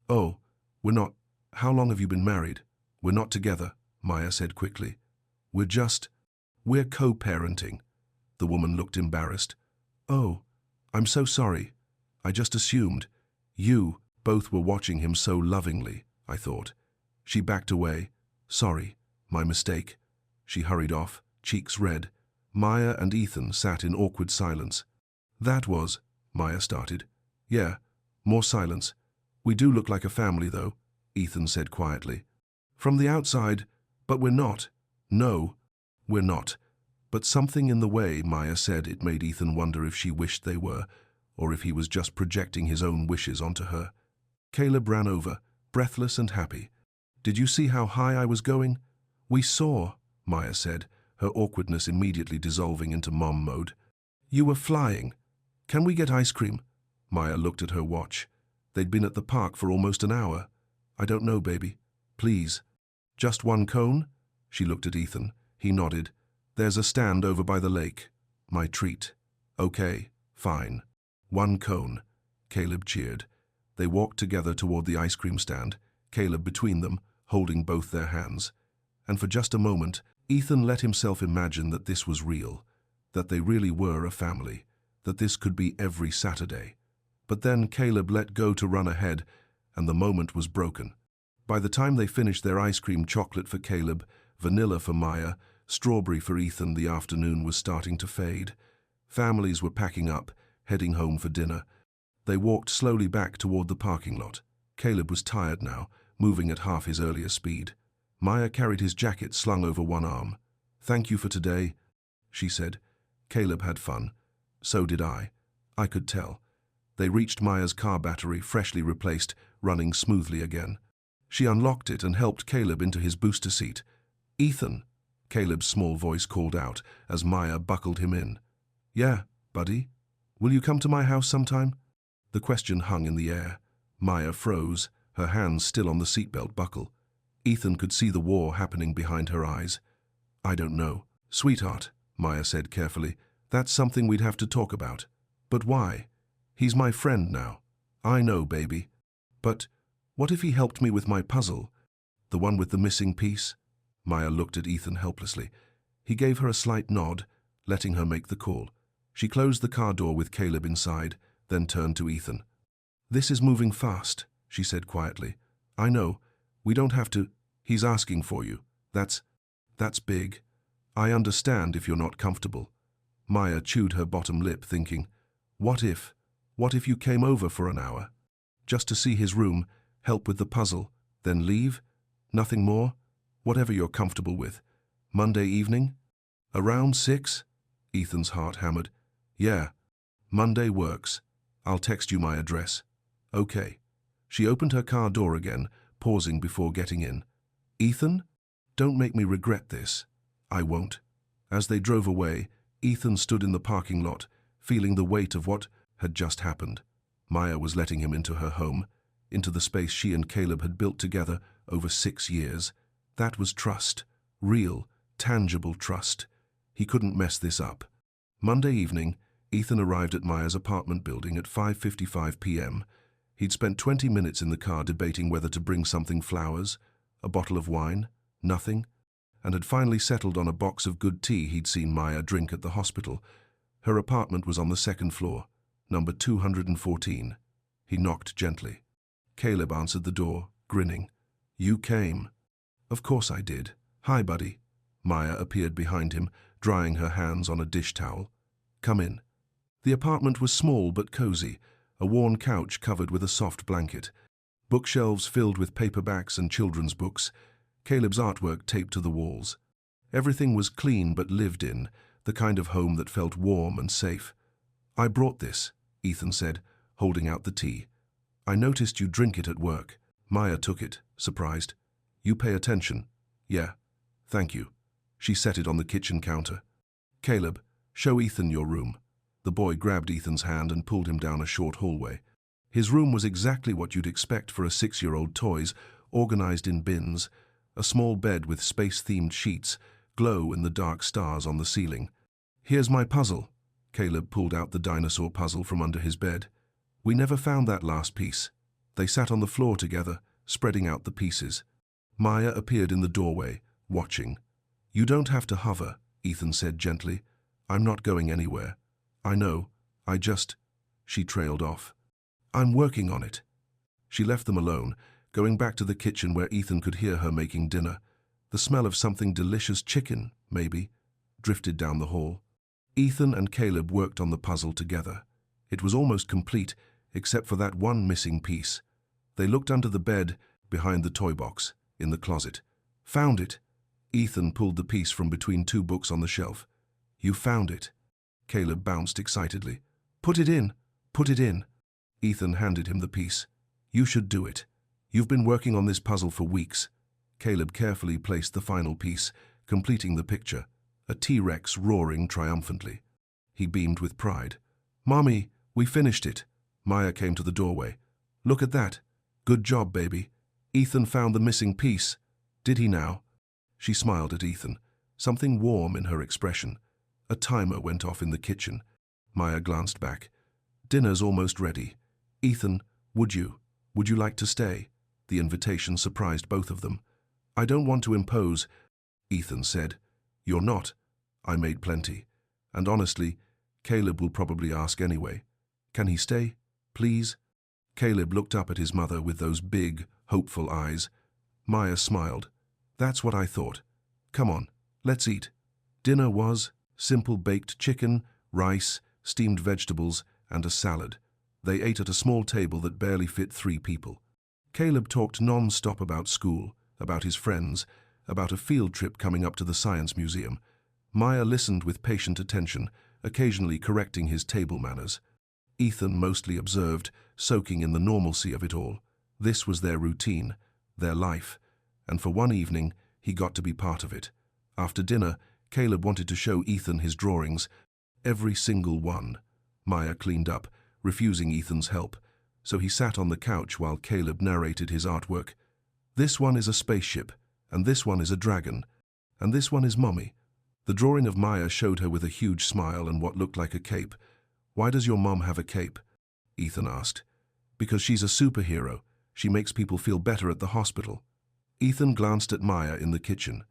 Oh, we're not. How long have you been married? We're not together, Maya said quickly. We're co-parenting. The woman looked embarrassed. Oh, I'm so sorry. I just assumed. You both were watching him so lovingly, I thought. She backed away. Sorry, my mistake. She hurried off, cheeks red. Maya and Ethan sat in awkward silence. That was, Maya started. Yeah, more silence. We do look like a family, though, Ethan said quietly. From the outside, but we're not. No, we're not. But something in the way Maya said it made Ethan wonder if she wished they were, or if he was just projecting his own wishes onto her. Caleb ran over, breathless and happy. Did you see how high I was going? We saw, Maya said, her awkwardness immediately dissolving into mom mode. You were flying. Can we get ice cream? Maya looked at her watch. They'd been at the park for almost an hour. I don't know, baby. Please. Just one cone? She looked at Ethan. He nodded. There's a stand over by the lake. My treat. Okay, fine. One cone. Caleb cheered. They walked together toward the ice cream stand, Caleb between them, holding both their hands. And for just a moment, Ethan let himself imagine that this was real, that they really were a family, that this could be every Saturday. But then Caleb let go to run ahead, and the moment was broken. By the time they finished their ice cream, chocolate for Caleb, vanilla for Maya, strawberry for Ethan, the afternoon was starting to fade. Families were packing up, heading home for dinner. They walked slowly back toward the parking lot. Caleb was tired now, moving at half his earlier speed. Maya carried his jacket slung over one arm. Thank you for today, she said. Caleb had fun. So did I. I could tell. They reached Maya's car battery, freshly replaced, running smoothly again. She unlocked it and helped Caleb into his booster seat. Ethan, Caleb's small voice called out as Maya buckled him in. Yeah, buddy. Will you come to my house sometime? The question hung in the air. Maya froze, her hands still on the seatbelt buckle. Ethan could see the war happening behind her eyes. I don't know. Sweetheart, Maya said carefully, that's something we'd have to talk about. But why? He's my friend now. I know, baby. But what if he helped me with my puzzle? The one with the missing piece? Maya looked at Ethan helplessly. He gave her a slight nod, letting her make the call. She closed the car door with Caleb inside, then turned to Ethan. This is moving fast, she said quietly. I know. We don't have to. He's asking for you. That's big. I understand if you're not comfortable. Maya chewed her bottom lip, thinking, what if you came over for an hour? Just to see his room, help with the puzzle, then leave? Nothing more? Whatever you're comfortable with. Monday evening? Around 6? Ethan's heart hammered. Yeah, Monday works. I'll text you my address. Okay. She opened her car door again, pausing before getting in. Ethan? Don't make me regret this. I won't. As they drove away, Ethan stood in the parking lot, feeling the weight of what had just happened. Maya was letting him into her home, into the space she and Caleb had built together over 6 years. That was trust. Real, tangible trust. He couldn't mess this up. Monday evening, Ethan arrived at Maya's apartment building at 5:55 p.m. He'd spent 20 minutes in the car debating whether to bring something: flowers, a bottle of wine, nothing, and had finally settled on a box of good tea he'd seen Maya drink at the hospital. Her apartment was on the second floor, number 214. He knocked gently. Caleb answered the door, grinning. You came. Of course I did. Hi, buddy. Maya appeared behind him, drying her hands on a dish towel. Come in. The apartment was small but cozy, a worn couch covered with a soft blanket, bookshelves filled with paperbacks and children's books, Caleb's artwork taped to the walls. Everything was clean but lived in, the kind of home that felt warm and safe. I brought this, Ethan said, holding out the tea. I noticed you drink it at work. Maya took it, surprised. You pay attention. Yeah, thank you. She set it on the kitchen counter. Caleb, show Ethan your room. The boy grabbed Ethan's hand and pulled him down a short hallway. His room was exactly what you'd expect for a 6-year-old toys, organized in bins, a small bed with space-themed sheets, glow in the dark stars on the ceiling. Here's my puzzle. Caleb pulled out the dinosaur puzzle from under his bed. We never found that last piece. They sat on the floor together, spreading out the pieces. Maya appeared in the doorway, watching. You don't have to hover, Ethan said gently. I'm not going anywhere. I know. She trailed off. I'm working on it. She left them alone, going back to the kitchen where Ethan could hear her making dinner. The smell of something delicious, chicken, maybe, drifted down the hall. Ethan and Caleb worked on the puzzle together. It was almost complete, except for that one missing piece. They looked under the bed, behind the toy box, in the closet. Found it. Ethan pulled the piece from between 2 books on the shelf. You found it. Caleb bounced excitedly. Put it in. Put it in. Ethan handed him the piece. You should do it. You've been working on this puzzle for weeks. Caleb carefully placed the final piece, completing the picture, a T-Rex roaring triumphantly. He beamed with pride. Mommy, we finished it. Maya came to the doorway. Look at that. Good job, baby. Ethan found the missing piece. Did he now? She smiled at Ethan, something warm in her expression. A timer went off in the kitchen. Maya glanced back. Dinner's almost ready. Ethan, would you like to stay? The invitation surprised both of them. I don't want to impose, Ethan said. You're not. I made plenty. And honestly, Caleb will probably ask anyway. Can he stay, please? Caleb looked up at his mother with those big, hopeful eyes. Maya smiled. That's what I thought. Come on, let's eat. Dinner was simple baked chicken, rice, steamed vegetables, and a salad. They ate at a small table that barely fit 3 people. Caleb talked non-stop about school, about his friends, about a field trip coming up to the Science Museum. Maya listened with patient attention, occasionally correcting his table manners. Ethan mostly observed, soaking in the normalcy of it all. This was their routine, their life, and for one evening, he got to be part of it. After dinner, Caleb wanted to show Ethan his drawings, every single one. Maya cleaned up, refusing Ethan's help, so he sat on the couch while Caleb narrated his artwork. This one is a spaceship, and this one is a dragon, and this one is Mommy. The drawing of Maya showed her with a huge smile and what looked like a cape. Why does your mom have a cape? Ethan asked. Because she's a superhero. She makes people feel better at the hospital. Ethan glanced at Maya in the kitchen.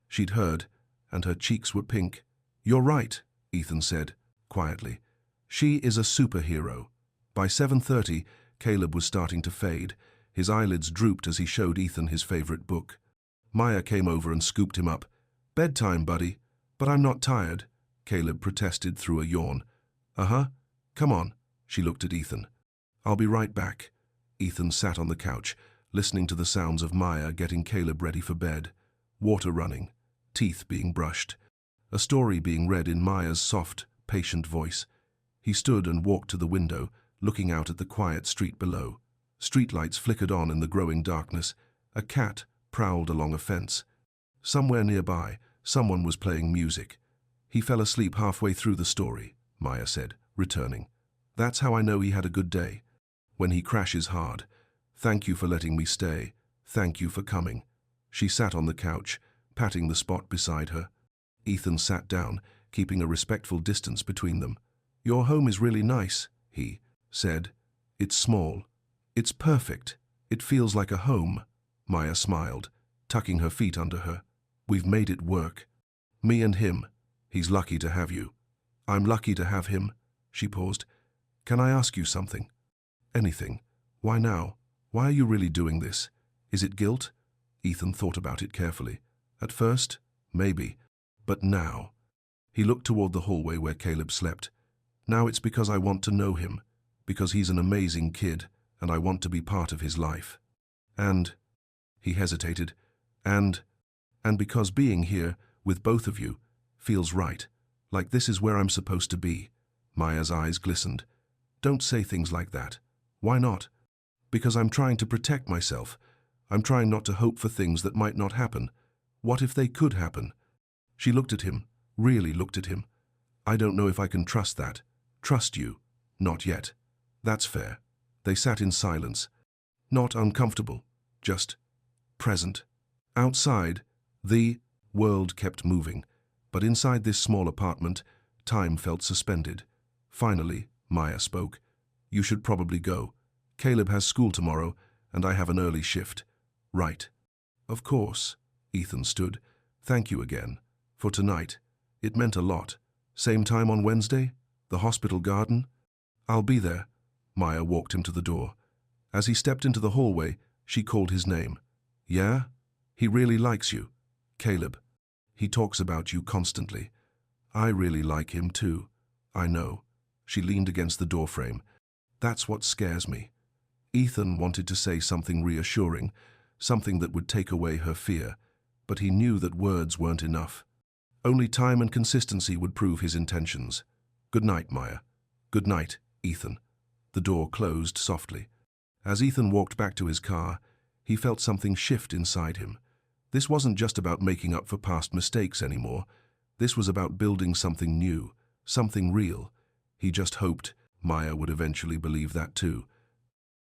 She'd heard, and her cheeks were pink. You're right, Ethan said, quietly. She is a superhero. By 7:30, Caleb was starting to fade. His eyelids drooped as he showed Ethan his favorite book. Maya came over and scooped him up. Bedtime, buddy. But I'm not tired, Caleb protested through a yawn. Uh-huh. Come on. She looked at Ethan. I'll be right back. Ethan sat on the couch, listening to the sounds of Maya getting Caleb ready for bed. Water running, teeth being brushed, a story being read in Maya's soft, patient voice. He stood and walked to the window, looking out at the quiet street below. Streetlights flickered on in the growing darkness. A cat prowled along a fence. Somewhere nearby, someone was playing music. He fell asleep halfway through the story, Maya said, returning. That's how I know he had a good day. When he crashes hard. Thank you for letting me stay. Thank you for coming. She sat on the couch, patting the spot beside her. Ethan sat down, keeping a respectful distance between them. Your home is really nice, he said. It's small. It's perfect. It feels like a home. Maya smiled, tucking her feet under her. We've made it work. Me and him. He's lucky to have you. I'm lucky to have him. She paused. Can I ask you something? Anything. Why now? Why are you really doing this? Is it guilt? Ethan thought about it carefully. At first, maybe. But now. He looked toward the hallway where Caleb slept. Now it's because I want to know him. Because he's an amazing kid, and I want to be part of his life. And, he hesitated, and because being here, with both of you, feels right. Like this is where I'm supposed to be. Maya's eyes glistened. Don't say things like that. Why not? Because I'm trying to protect myself. I'm trying not to hope for things that might not happen. What if they could happen? She looked at him, really looked at him. I don't know if I can trust that. Trust you. Not yet. That's fair. They sat in silence. Not uncomfortable, just present. Outside, the world kept moving, but inside this small apartment, time felt suspended. Finally, Maya spoke. You should probably go. Caleb has school tomorrow, and I have an early shift. Right. Of course. Ethan stood. Thank you again. For tonight. It meant a lot. Same time on Wednesday? The hospital garden? I'll be there. Maya walked him to the door. As he stepped into the hallway, she called his name. Yeah? He really likes you. Caleb. He talks about you constantly. I really like him too. I know. She leaned against the doorframe. That's what scares me. Ethan wanted to say something reassuring, something that would take away her fear, but he knew that words weren't enough. Only time and consistency would prove his intentions. Good night, Maya. Good night, Ethan. The door closed softly. As Ethan walked back to his car, he felt something shift inside him. This wasn't just about making up for past mistakes anymore. This was about building something new, something real. He just hoped Maya would eventually believe that too.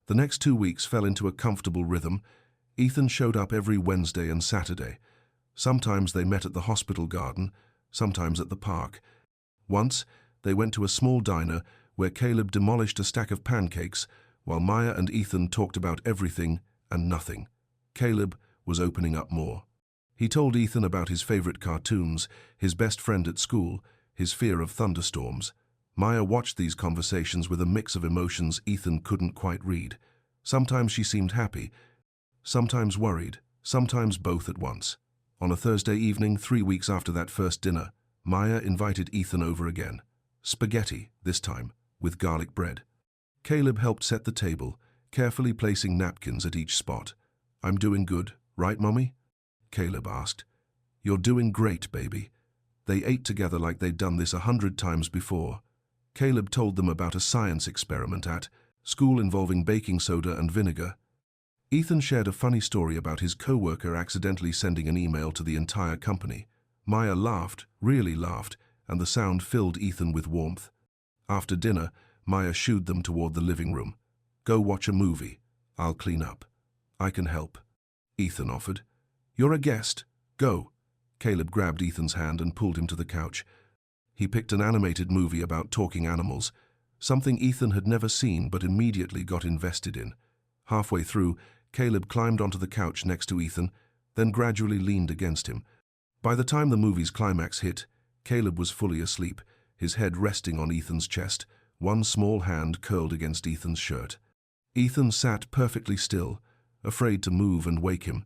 The next 2 weeks fell into a comfortable rhythm. Ethan showed up every Wednesday and Saturday. Sometimes they met at the hospital garden, sometimes at the park. Once, they went to a small diner where Caleb demolished a stack of pancakes while Maya and Ethan talked about everything and nothing. Caleb was opening up more. He told Ethan about his favorite cartoons, his best friend at school, his fear of thunderstorms. Maya watched these conversations with a mix of emotions Ethan couldn't quite read. Sometimes she seemed happy, sometimes worried, sometimes both at once. On a Thursday evening, 3 weeks after that first dinner, Maya invited Ethan over again. Spaghetti, this time, with garlic bread. Caleb helped set the table, carefully placing napkins at each spot. I'm doing good, right, Mommy? Caleb asked. You're doing great, baby. They ate together like they'd done this 100 times before. Caleb told them about a science experiment at school involving baking soda and vinegar. Ethan shared a funny story about his co-worker accidentally sending an email to the entire company. Maya laughed, really laughed, and the sound filled Ethan with warmth. After dinner, Maya shooed them toward the living room. Go watch a movie. I'll clean up. I can help. Ethan offered. You're a guest. Go. Caleb grabbed Ethan's hand and pulled him to the couch. He picked an animated movie about talking animals, something Ethan had never seen but immediately got invested in. Halfway through, Caleb climbed onto the couch next to Ethan, then gradually leaned against him. By the time the movie's climax hit, Caleb was fully asleep, his head resting on Ethan's chest, one small hand curled against Ethan's shirt. Ethan sat perfectly still, afraid to move and wake him.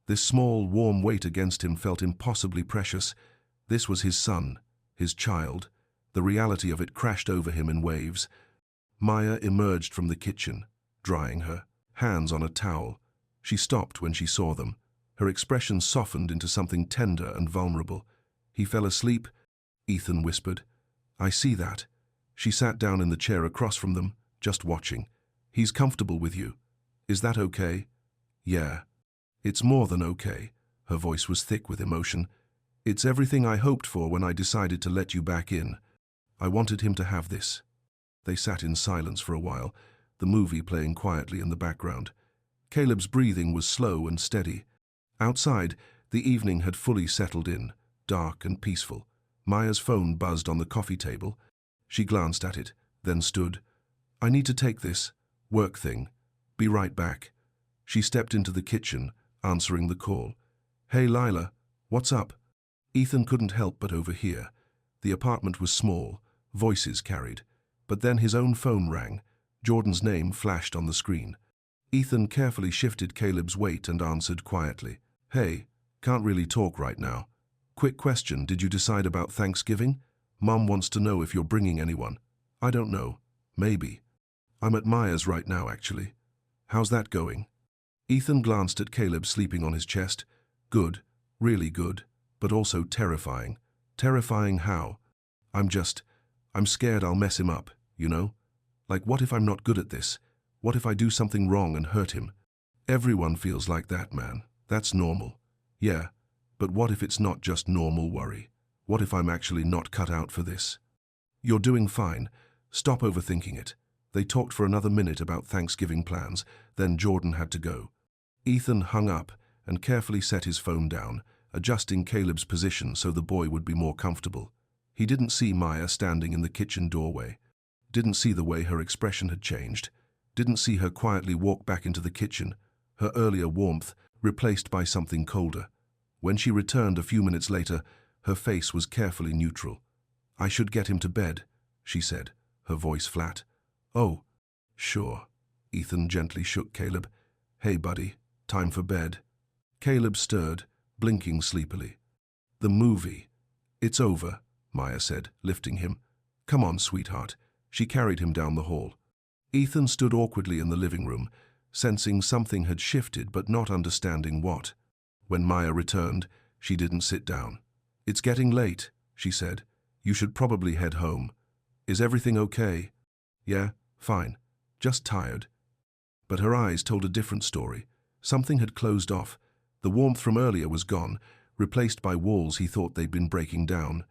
This small, warm weight against him felt impossibly precious. This was his son, his child. The reality of it crashed over him in waves. Maya emerged from the kitchen, drying her hands on a towel. She stopped when she saw them. Her expression softened into something tender and vulnerable. He fell asleep, Ethan whispered. I see that. She sat down in the chair across from them, just watching. He's comfortable with you. Is that okay? Yeah. It's more than okay. Her voice was thick with emotion. It's everything I hoped for when I decided to let you back in. I wanted him to have this. They sat in silence for a while, the movie playing quietly in the background. Caleb's breathing was slow and steady. Outside, the evening had fully settled in, dark and peaceful. Maya's phone buzzed on the coffee table. She glanced at it, then stood. I need to take this work thing. Be right back. She stepped into the kitchen, answering the call. Hey, Lila, what's up? Ethan couldn't help but overhear. The apartment was small, Voices carried. But then his own phone rang. Jordan's name flashed on the screen. Ethan carefully shifted Caleb's weight and answered quietly. "Hey, can't really talk right now. Quick question, did you decide about Thanksgiving? Mom wants to know if you're bringing anyone." "I don't know. Maybe. I'm at Maya's right now, actually. How's that going?" Ethan glanced at Caleb sleeping on his chest. "Good. Really good. But also terrifying." "Terrifying how?" I'm scared I'll mess him up, you know? Like, what if I'm not good at this? What if I do something wrong and hurt him?" "Everyone feels like that, man. That's normal." "Yeah, but what if it's not just normal worry? What if I'm actually not cut out for this?" "You're doing fine. Stop overthinking it." They talked for another minute about Thanksgiving plans, then Jordan had to go. Ethan hung up and carefully set his phone down, adjusting Caleb's position so the boy would be more comfortable. He didn't see Maya standing in the kitchen doorway. Didn't see the way her expression had changed. Didn't see her quietly walk back into the kitchen, her earlier warmth replaced by something colder. When she returned a few minutes later, her face was carefully neutral. "I should get him to bed," she said, her voice flat. "Oh, sure." Ethan gently shook Caleb. "Hey, buddy, time for bed." Caleb stirred, blinking sleepily. "The movie. It's over," Maya said, lifting him. "Come on, sweetheart." She carried him down the hall. Ethan stood awkwardly in the living room, sensing something had shifted but not understanding what. When Maya returned, she didn't sit down. "It's getting late," she said. "You should probably head home. Is everything okay?" "Yeah, fine. Just tired." But her eyes told a different story. Something had closed off. The warmth from earlier was gone, replaced by walls he thought they'd been breaking down.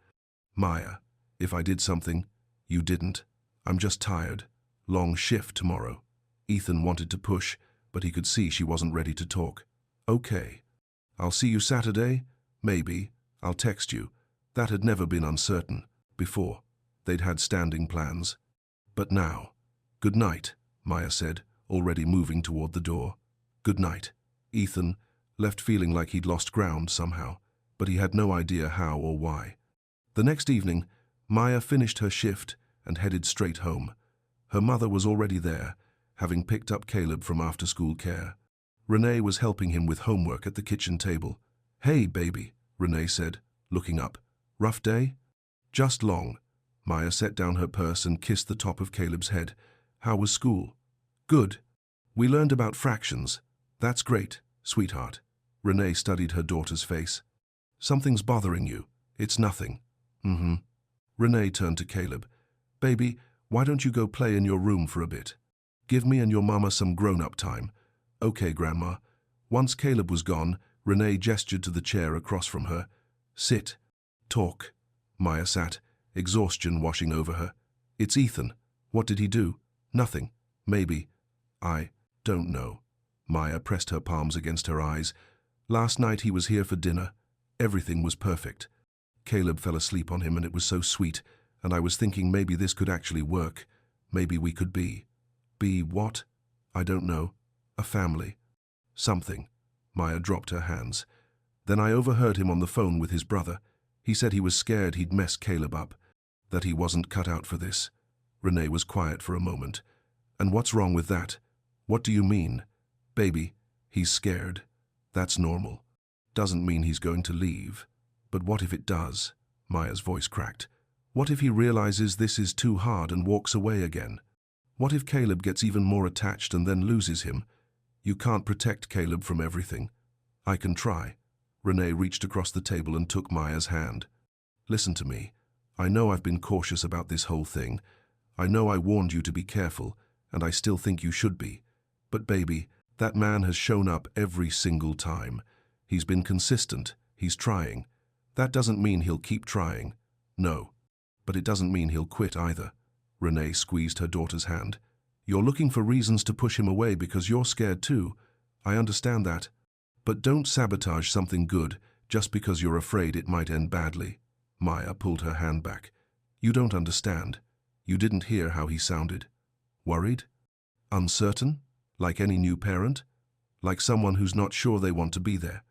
"Maya, if I did something, you didn't. I'm just tired. Long shift tomorrow." Ethan wanted to push, but he could see she wasn't ready to talk. "Okay. I'll see you Saturday? Maybe. I'll text you." That had never been uncertain. Before, they'd had standing plans. But now. "Good night," Maya said, already moving toward the door. "Good night." Ethan, left feeling like he'd lost ground somehow, but he had no idea how or why. The next evening, Maya finished her shift and headed straight home. Her mother was already there, having picked up Caleb from after-school care. Renee was helping him with homework at the kitchen table. "Hey, baby," Renee said, looking up. "Rough day?" "Just long." Maya set down her purse and kissed the top of Caleb's head. "How was school?" "Good. We learned about fractions." "That's great, sweetheart." Renee studied her daughter's face. "Something's bothering you." "It's nothing." "Mm-hmm." Renee turned to Caleb. "Baby, why don't you go play in your room for a bit? Give me and your mama some grown-up time." "Okay, Grandma." Once Caleb was gone, Renee gestured to the chair across from her. "Sit. Talk." Maya sat, exhaustion washing over her. "It's Ethan. What did he do?" "Nothing. Maybe. I don't know." Maya pressed her palms against her eyes. "Last night he was here for dinner. Everything was perfect. Caleb fell asleep on him and it was so sweet, and I was thinking maybe this could actually work. Maybe we could be. Be what? I don't know. A family. Something." Maya dropped her hands. "Then I overheard him on the phone with his brother. He said he was scared he'd mess Caleb up, that he wasn't cut out for this." Renee was quiet for a moment. "And what's wrong with that? What do you mean?" "Baby, he's scared. That's normal. Doesn't mean he's going to leave. But what if it does?" Maya's voice cracked. "What if he realizes this is too hard and walks away again? What if Caleb gets even more attached and then loses him? You can't protect Caleb from everything." "I can try." Renee reached across the table and took Maya's hand. "Listen to me. I know I've been cautious about this whole thing. I know I warned you to be careful, and I still think you should be. But baby, that man has shown up every single time. He's been consistent. He's trying. That doesn't mean he'll keep trying. No. But it doesn't mean he'll quit either." Renee squeezed her daughter's hand. "You're looking for reasons to push him away because you're scared too. I understand that. But don't sabotage something good just because you're afraid it might end badly." Maya pulled her hand back. "You don't understand. You didn't hear how he sounded. Worried? Uncertain? Like any new parent? Like someone who's not sure they want to be there?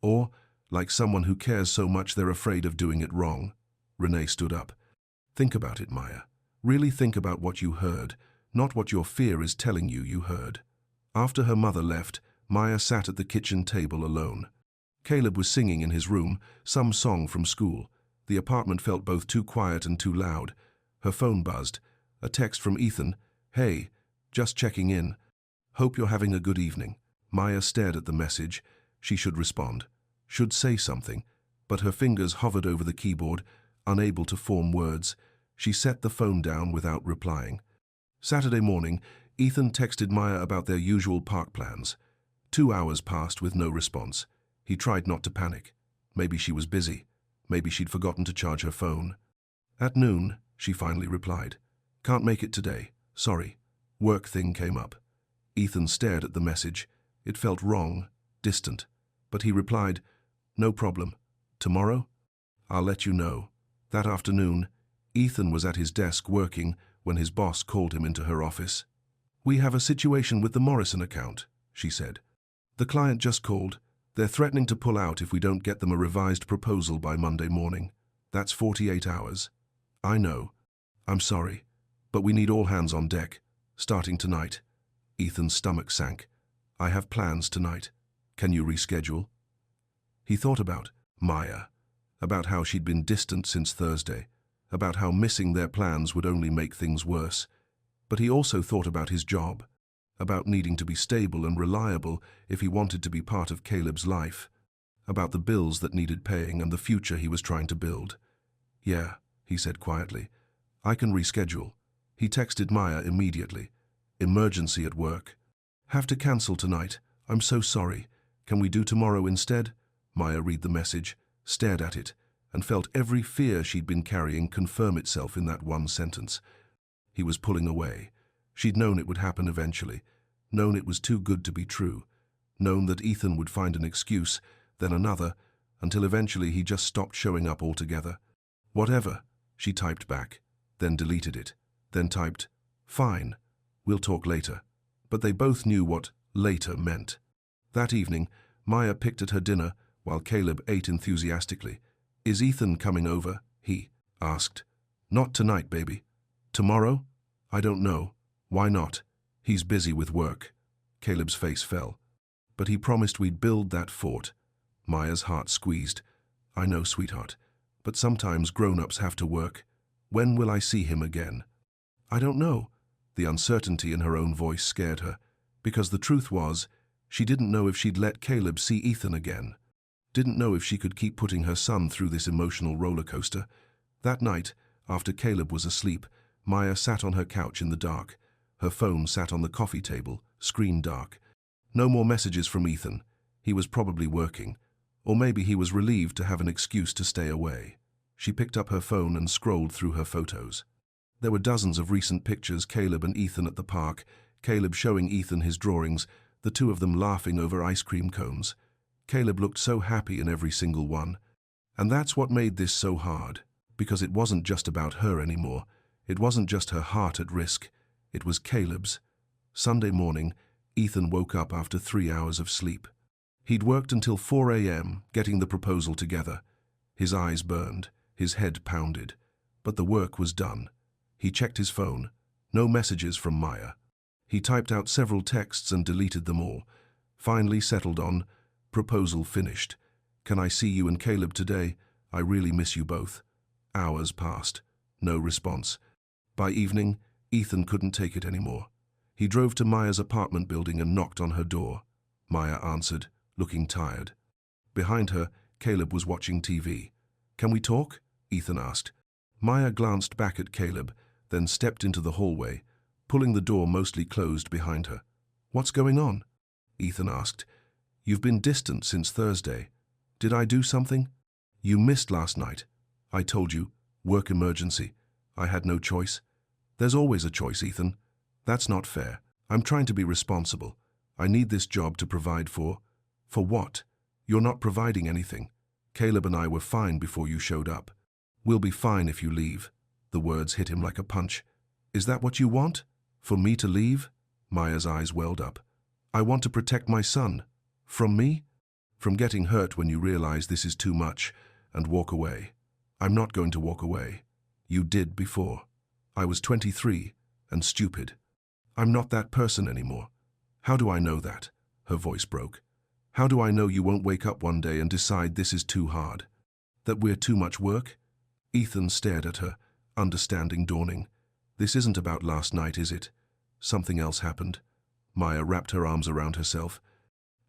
Or like someone who cares so much they're afraid of doing it wrong?" Renee stood up. Think about it, Maya. Really think about what you heard, not what your fear is telling you heard. After her mother left, Maya sat at the kitchen table alone. Caleb was singing in his room, some song from school. The apartment felt both too quiet and too loud. Her phone buzzed. A text from Ethan. "Hey, just checking in. Hope you're having a good evening." Maya stared at the message. She should respond, should say something, but her fingers hovered over the keyboard, unable to form words. She set the phone down without replying. Saturday morning, Ethan texted Maya about their usual park plans. 2 hours passed with no response. He tried not to panic. Maybe she was busy. Maybe she'd forgotten to charge her phone. At noon, she finally replied, "Can't make it today. Sorry. Work thing came up." Ethan stared at the message. It felt wrong, distant. But he replied, "No problem. Tomorrow? I'll let you know." That afternoon, Ethan was at his desk working when his boss called him into her office. "We have a situation with the Morrison account," she said. "The client just called. They're threatening to pull out if we don't get them a revised proposal by Monday morning. That's 48 hours. I know. I'm sorry. But we need all hands on deck, starting tonight." Ethan's stomach sank. "I have plans tonight. Can you reschedule?" He thought about Maya, about how she'd been distant since Thursday, about how missing their plans would only make things worse. But he also thought about his job, about needing to be stable and reliable if he wanted to be part of Caleb's life, about the bills that needed paying and the future he was trying to build. "Yeah," he said quietly. "I can reschedule." He texted Maya immediately. "Emergency at work. Have to cancel tonight. I'm so sorry. Can we do tomorrow instead?" Maya read the message, stared at it, and felt every fear she'd been carrying confirm itself in that one sentence. He was pulling away. She'd known it would happen eventually, known it was too good to be true, known that Ethan would find an excuse, then another, until eventually he just stopped showing up altogether. "Whatever," she typed back, then deleted it, then typed, "Fine, we'll talk later." But they both knew what later meant. That evening, Maya picked at her dinner while Caleb ate enthusiastically. "Is Ethan coming over?" he asked. "Not tonight, baby. Tomorrow? I don't know. Why not? He's busy with work." Caleb's face fell. "But he promised we'd build that fort." Maya's heart squeezed. "I know, sweetheart. But sometimes grown-ups have to work. When will I see him again?" "I don't know." The uncertainty in her own voice scared her, because the truth was, she didn't know if she'd let Caleb see Ethan again. Didn't know if she could keep putting her son through this emotional roller coaster. That night, after Caleb was asleep, Maya sat on her couch in the dark. Her phone sat on the coffee table, screen dark. No more messages from Ethan. He was probably working. Or maybe he was relieved to have an excuse to stay away. She picked up her phone and scrolled through her photos. There were dozens of recent pictures, Caleb and Ethan at the park, Caleb showing Ethan his drawings, the two of them laughing over ice cream cones. Caleb looked so happy in every single one. And that's what made this so hard, because it wasn't just about her anymore. It wasn't just her heart at risk. It was Caleb's. Sunday morning, Ethan woke up after 3 hours of sleep. He'd worked until 4 a.m. getting the proposal together. His eyes burned, his head pounded. But the work was done. He checked his phone. No messages from Maya. He typed out several texts and deleted them all. Finally settled on, "Proposal finished. Can I see you and Caleb today? I really miss you both." Hours passed. No response. By evening, Ethan couldn't take it anymore. He drove to Maya's apartment building and knocked on her door. Maya answered, looking tired. Behind her, Caleb was watching TV. "Can we talk?" Ethan asked. Maya glanced back at Caleb, then stepped into the hallway, pulling the door mostly closed behind her. "What's going on?" Ethan asked. "You've been distant since Thursday. Did I do something?" "You missed last night. I told you, work emergency. I had no choice." "There's always a choice, Ethan. That's not fair. I'm trying to be responsible. I need this job to provide for." "For what? You're not providing anything. Caleb and I were fine before you showed up." "We'll be fine if you leave." The words hit him like a punch. "Is that what you want? For me to leave?" Maya's eyes welled up. "I want to protect my son." "From me?" "From getting hurt when you realize this is too much, and walk away." "I'm not going to walk away." You did before. I was 23 and stupid. I'm not that person anymore. How do I know that? Her voice broke. How do I know you won't wake up one day and decide this is too hard? That we're too much work? Ethan stared at her, understanding dawning. This isn't about last night, is it? Something else happened. Maya wrapped her arms around herself.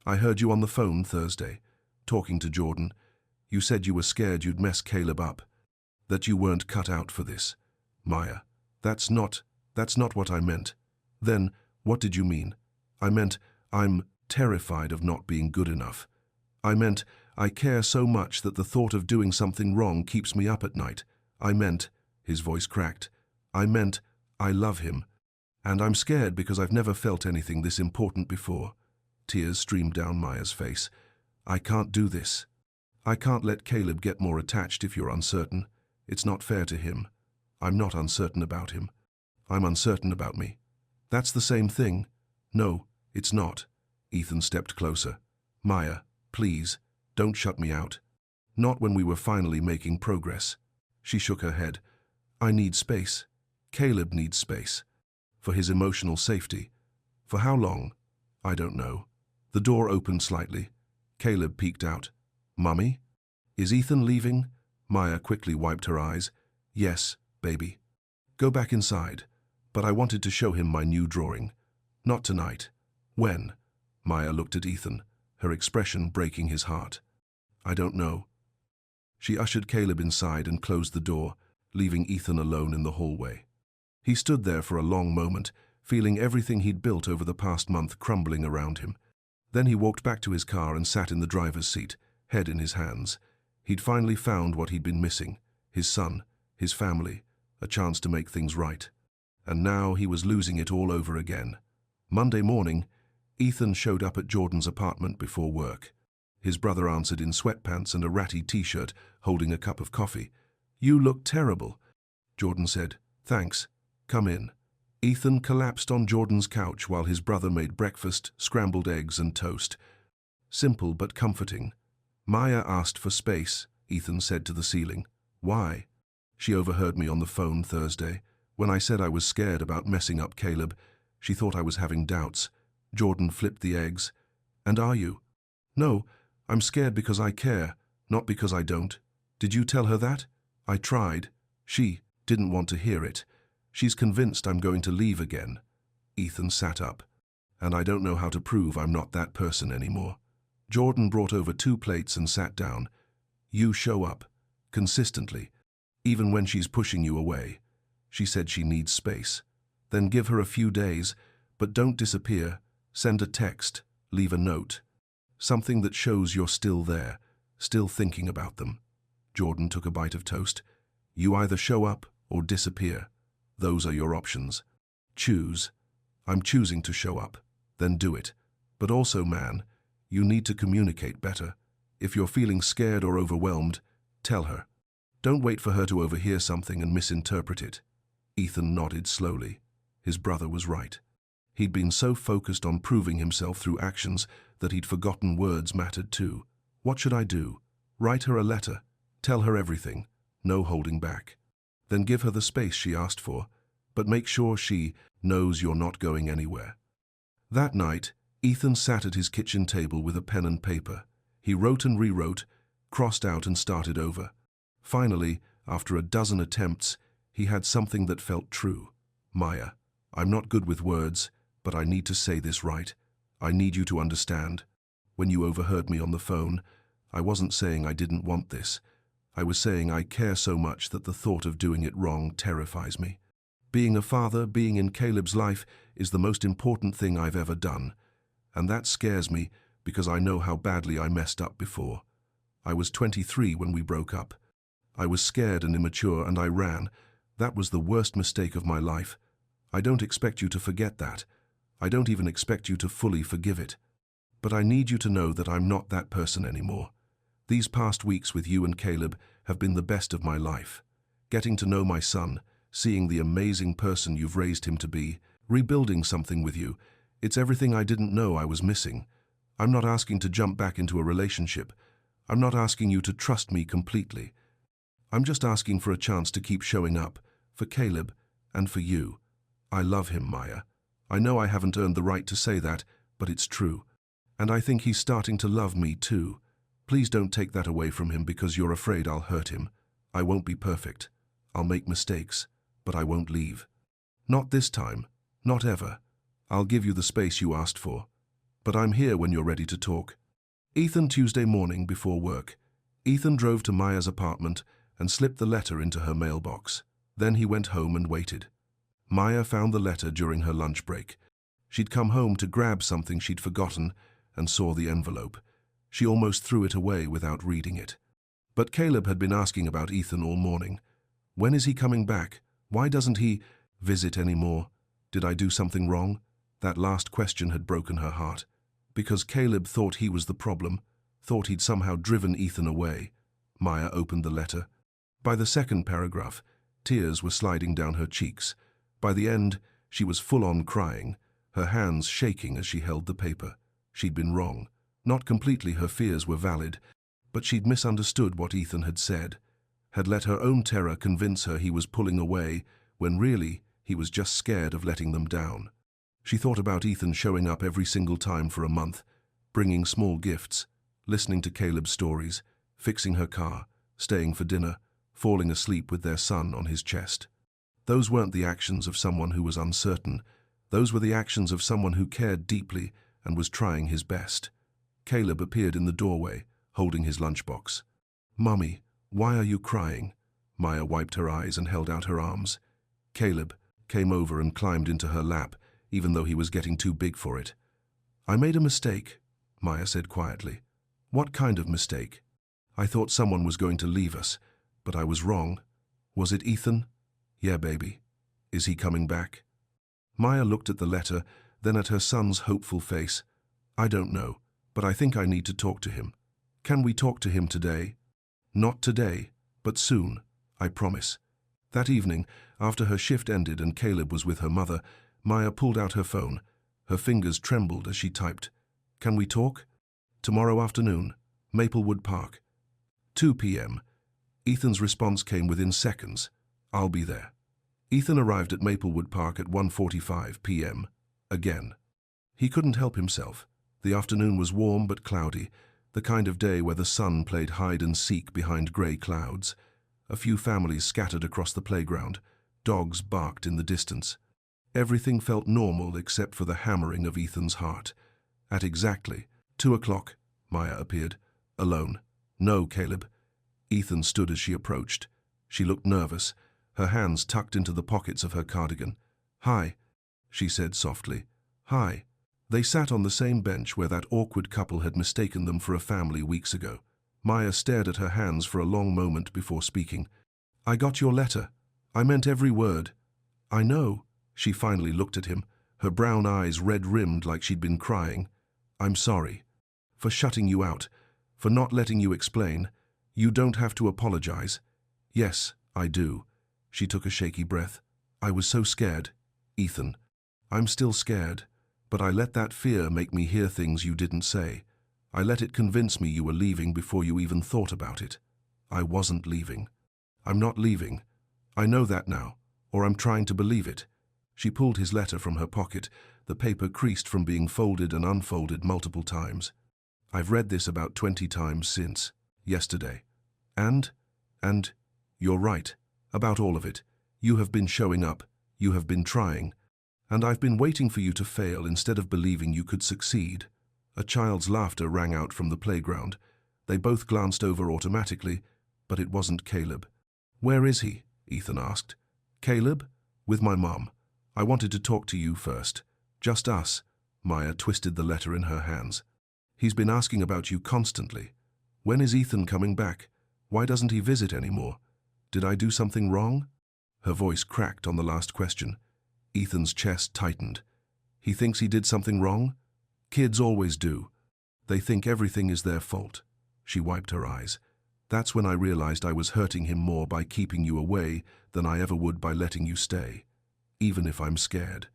I heard you on the phone Thursday, talking to Jordan. You said you were scared you'd mess Caleb up. That you weren't cut out for this. Maya, that's not what I meant. Then, what did you mean? I meant, I'm terrified of not being good enough. I meant, I care so much that the thought of doing something wrong keeps me up at night. I meant, his voice cracked, I meant, I love him. And I'm scared because I've never felt anything this important before. Tears streamed down Maya's face. I can't do this. I can't let Caleb get more attached if you're uncertain. It's not fair to him. I'm not uncertain about him. I'm uncertain about me. That's the same thing. No, it's not. Ethan stepped closer. Maya, please, don't shut me out. Not when we were finally making progress. She shook her head. I need space. Caleb needs space. For his emotional safety. For how long? I don't know. The door opened slightly. Caleb peeked out. Mummy? Is Ethan leaving? Maya quickly wiped her eyes. Yes, baby. Go back inside. But I wanted to show him my new drawing. Not tonight. When? Maya looked at Ethan, her expression breaking his heart. I don't know. She ushered Caleb inside and closed the door, leaving Ethan alone in the hallway. He stood there for a long moment, feeling everything he'd built over the past month crumbling around him. Then he walked back to his car and sat in the driver's seat, head in his hands. He'd finally found what he'd been missing, his son, his family, a chance to make things right. And now he was losing it all over again. Monday morning, Ethan showed up at Jordan's apartment before work. His brother answered in sweatpants and a ratty t-shirt, holding a cup of coffee. You look terrible. Jordan said, Thanks. Come in. Ethan collapsed on Jordan's couch while his brother made breakfast, scrambled eggs and toast. Simple but comforting. Maya asked for space, Ethan said to the ceiling. Why? She overheard me on the phone Thursday. When I said I was scared about messing up Caleb, she thought I was having doubts. Jordan flipped the eggs. And are you? No, I'm scared because I care, not because I don't. Did you tell her that? I tried. She didn't want to hear it. She's convinced I'm going to leave again. Ethan sat up. And I don't know how to prove I'm not that person anymore. Jordan brought over 2 plates and sat down. You show up. Consistently. Even when she's pushing you away. She said she needs space. Then give her a few days, but don't disappear. Send a text. Leave a note. Something that shows you're still there, still thinking about them. Jordan took a bite of toast. You either show up or disappear. Those are your options. Choose. I'm choosing to show up. Then do it. But also, man, you need to communicate better. If you're feeling scared or overwhelmed, tell her. Don't wait for her to overhear something and misinterpret it. Ethan nodded slowly. His brother was right. He'd been so focused on proving himself through actions that he'd forgotten words mattered too. What should I do? Write her a letter. Tell her everything. No holding back. Then give her the space she asked for, but make sure she knows you're not going anywhere. That night, Ethan sat at his kitchen table with a pen and paper. He wrote and rewrote, crossed out and started over. Finally, after a dozen attempts, he had something that felt true. Maya, I'm not good with words, but I need to say this right. I need you to understand. When you overheard me on the phone, I wasn't saying I didn't want this. I was saying I care so much that the thought of doing it wrong terrifies me. Being a father, being in Caleb's life, is the most important thing I've ever done. And that scares me because I know how badly I messed up before. I was 23 when we broke up. I was scared and immature and I ran. That was the worst mistake of my life. I don't expect you to forget that. I don't even expect you to fully forgive it. But I need you to know that I'm not that person anymore. These past weeks with you and Caleb have been the best of my life. Getting to know my son, seeing the amazing person you've raised him to be, rebuilding something with you, it's everything I didn't know I was missing. I'm not asking to jump back into a relationship. I'm not asking you to trust me completely. I'm just asking for a chance to keep showing up, for Caleb, and for you. I love him, Maya. I know I haven't earned the right to say that, but it's true. And I think he's starting to love me too. Please don't take that away from him because you're afraid I'll hurt him. I won't be perfect. I'll make mistakes, but I won't leave. Not this time. Not ever. I'll give you the space you asked for. But I'm here when you're ready to talk. Ethan, Tuesday morning before work. Ethan drove to Maya's apartment and slipped the letter into her mailbox. Then he went home and waited. Maya found the letter during her lunch break. She'd come home to grab something she'd forgotten and saw the envelope. She almost threw it away without reading it. But Caleb had been asking about Ethan all morning. When is he coming back? Why doesn't he visit anymore? Did I do something wrong? That last question had broken her heart. Because Caleb thought he was the problem, thought he'd somehow driven Ethan away. Maya opened the letter. By the second paragraph, tears were sliding down her cheeks. By the end, she was full-on crying, her hands shaking as she held the paper. She'd been wrong. Not completely, her fears were valid, but she'd misunderstood what Ethan had said, had let her own terror convince her he was pulling away, when really he was just scared of letting them down. She thought about Ethan showing up every single time for a month, bringing small gifts, listening to Caleb's stories, fixing her car, staying for dinner, falling asleep with their son on his chest. Those weren't the actions of someone who was uncertain. Those were the actions of someone who cared deeply and was trying his best. Caleb appeared in the doorway, holding his lunchbox. "Mummy, why are you crying?" Maya wiped her eyes and held out her arms. Caleb came over and climbed into her lap, even though he was getting too big for it. "I made a mistake," Maya said quietly. "What kind of mistake?" "I thought someone was going to leave us, but I was wrong." "Was it Ethan?" "Yeah, baby." "Is he coming back?" Maya looked at the letter, then at her son's hopeful face. "I don't know, but I think I need to talk to him. Can we talk to him today?" "Not today, but soon, I promise." That evening, after her shift ended and Caleb was with her mother, Maya pulled out her phone. Her fingers trembled as she typed. "Can we talk?" "Tomorrow afternoon, Maplewood Park. 2 p.m. Ethan's response came within seconds. "I'll be there." Ethan arrived at Maplewood Park at 1:45 p.m. Again. He couldn't help himself. The afternoon was warm but cloudy, the kind of day where the sun played hide-and-seek behind grey clouds. A few families scattered across the playground. Dogs barked in the distance. Everything felt normal except for the hammering of Ethan's heart. At exactly 2 o'clock, Maya appeared, alone. "No, Caleb." Ethan stood as she approached. She looked nervous, her hands tucked into the pockets of her cardigan. "Hi," she said softly. "Hi." They sat on the same bench where that awkward couple had mistaken them for a family weeks ago. Maya stared at her hands for a long moment before speaking. "I got your letter. I meant every word." "I know." She finally looked at him, her brown eyes red-rimmed like she'd been crying. "I'm sorry. For shutting you out. For not letting you explain. You don't have to apologize." "Yes, I do." She took a shaky breath. "I was so scared, Ethan. I'm still scared. But I let that fear make me hear things you didn't say. I let it convince me you were leaving before you even thought about it. I wasn't leaving. I'm not leaving. I know that now, or I'm trying to believe it." She pulled his letter from her pocket, the paper creased from being folded and unfolded multiple times. "I've read this about 20 times since yesterday. And you're right, about all of it. You have been showing up, you have been trying. And I've been waiting for you to fail instead of believing you could succeed." A child's laughter rang out from the playground. They both glanced over automatically, but it wasn't Caleb. "Where is he?" Ethan asked. "Caleb? With my mom. I wanted to talk to you first. Just us." Maya twisted the letter in her hands. "He's been asking about you constantly. When is Ethan coming back? Why doesn't he visit anymore? Did I do something wrong?" Her voice cracked on the last question. Ethan's chest tightened. "He thinks he did something wrong? Kids always do. They think everything is their fault." She wiped her eyes. "That's when I realized I was hurting him more by keeping you away than I ever would by letting you stay. Even if I'm scared.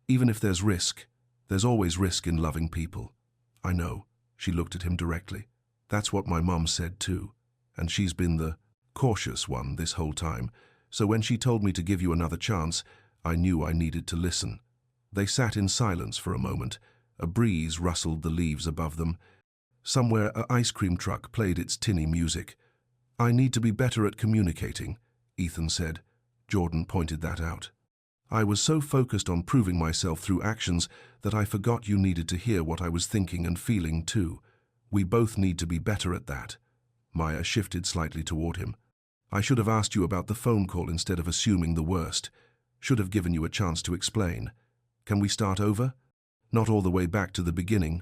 Even if there's risk. There's always risk in loving people." "I know." She looked at him directly. "That's what my mom said too. And she's been the..." cautious one this whole time, so when she told me to give you another chance, I knew I needed to listen. They sat in silence for a moment. A breeze rustled the leaves above them. Somewhere an ice cream truck played its tinny music. I need to be better at communicating, Ethan said. Jordan pointed that out. I was so focused on proving myself through actions that I forgot you needed to hear what I was thinking and feeling too. We both need to be better at that. Maya shifted slightly toward him. I should have asked you about the phone call instead of assuming the worst. Should have given you a chance to explain. Can we start over? Not all the way back to the beginning,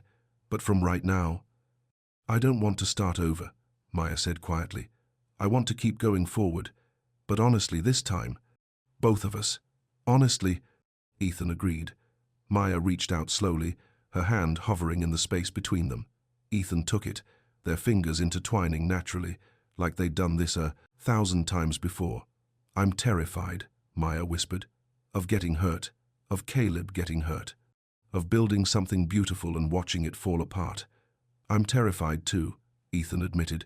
but from right now. I don't want to start over, Maya said quietly. I want to keep going forward. But honestly, this time, both of us. Honestly, Ethan agreed. Maya reached out slowly, her hand hovering in the space between them. Ethan took it, their fingers intertwining naturally, like they'd done this 1,000 times before. I'm terrified, Maya whispered, of getting hurt, of Caleb getting hurt, of building something beautiful and watching it fall apart. I'm terrified too, Ethan admitted,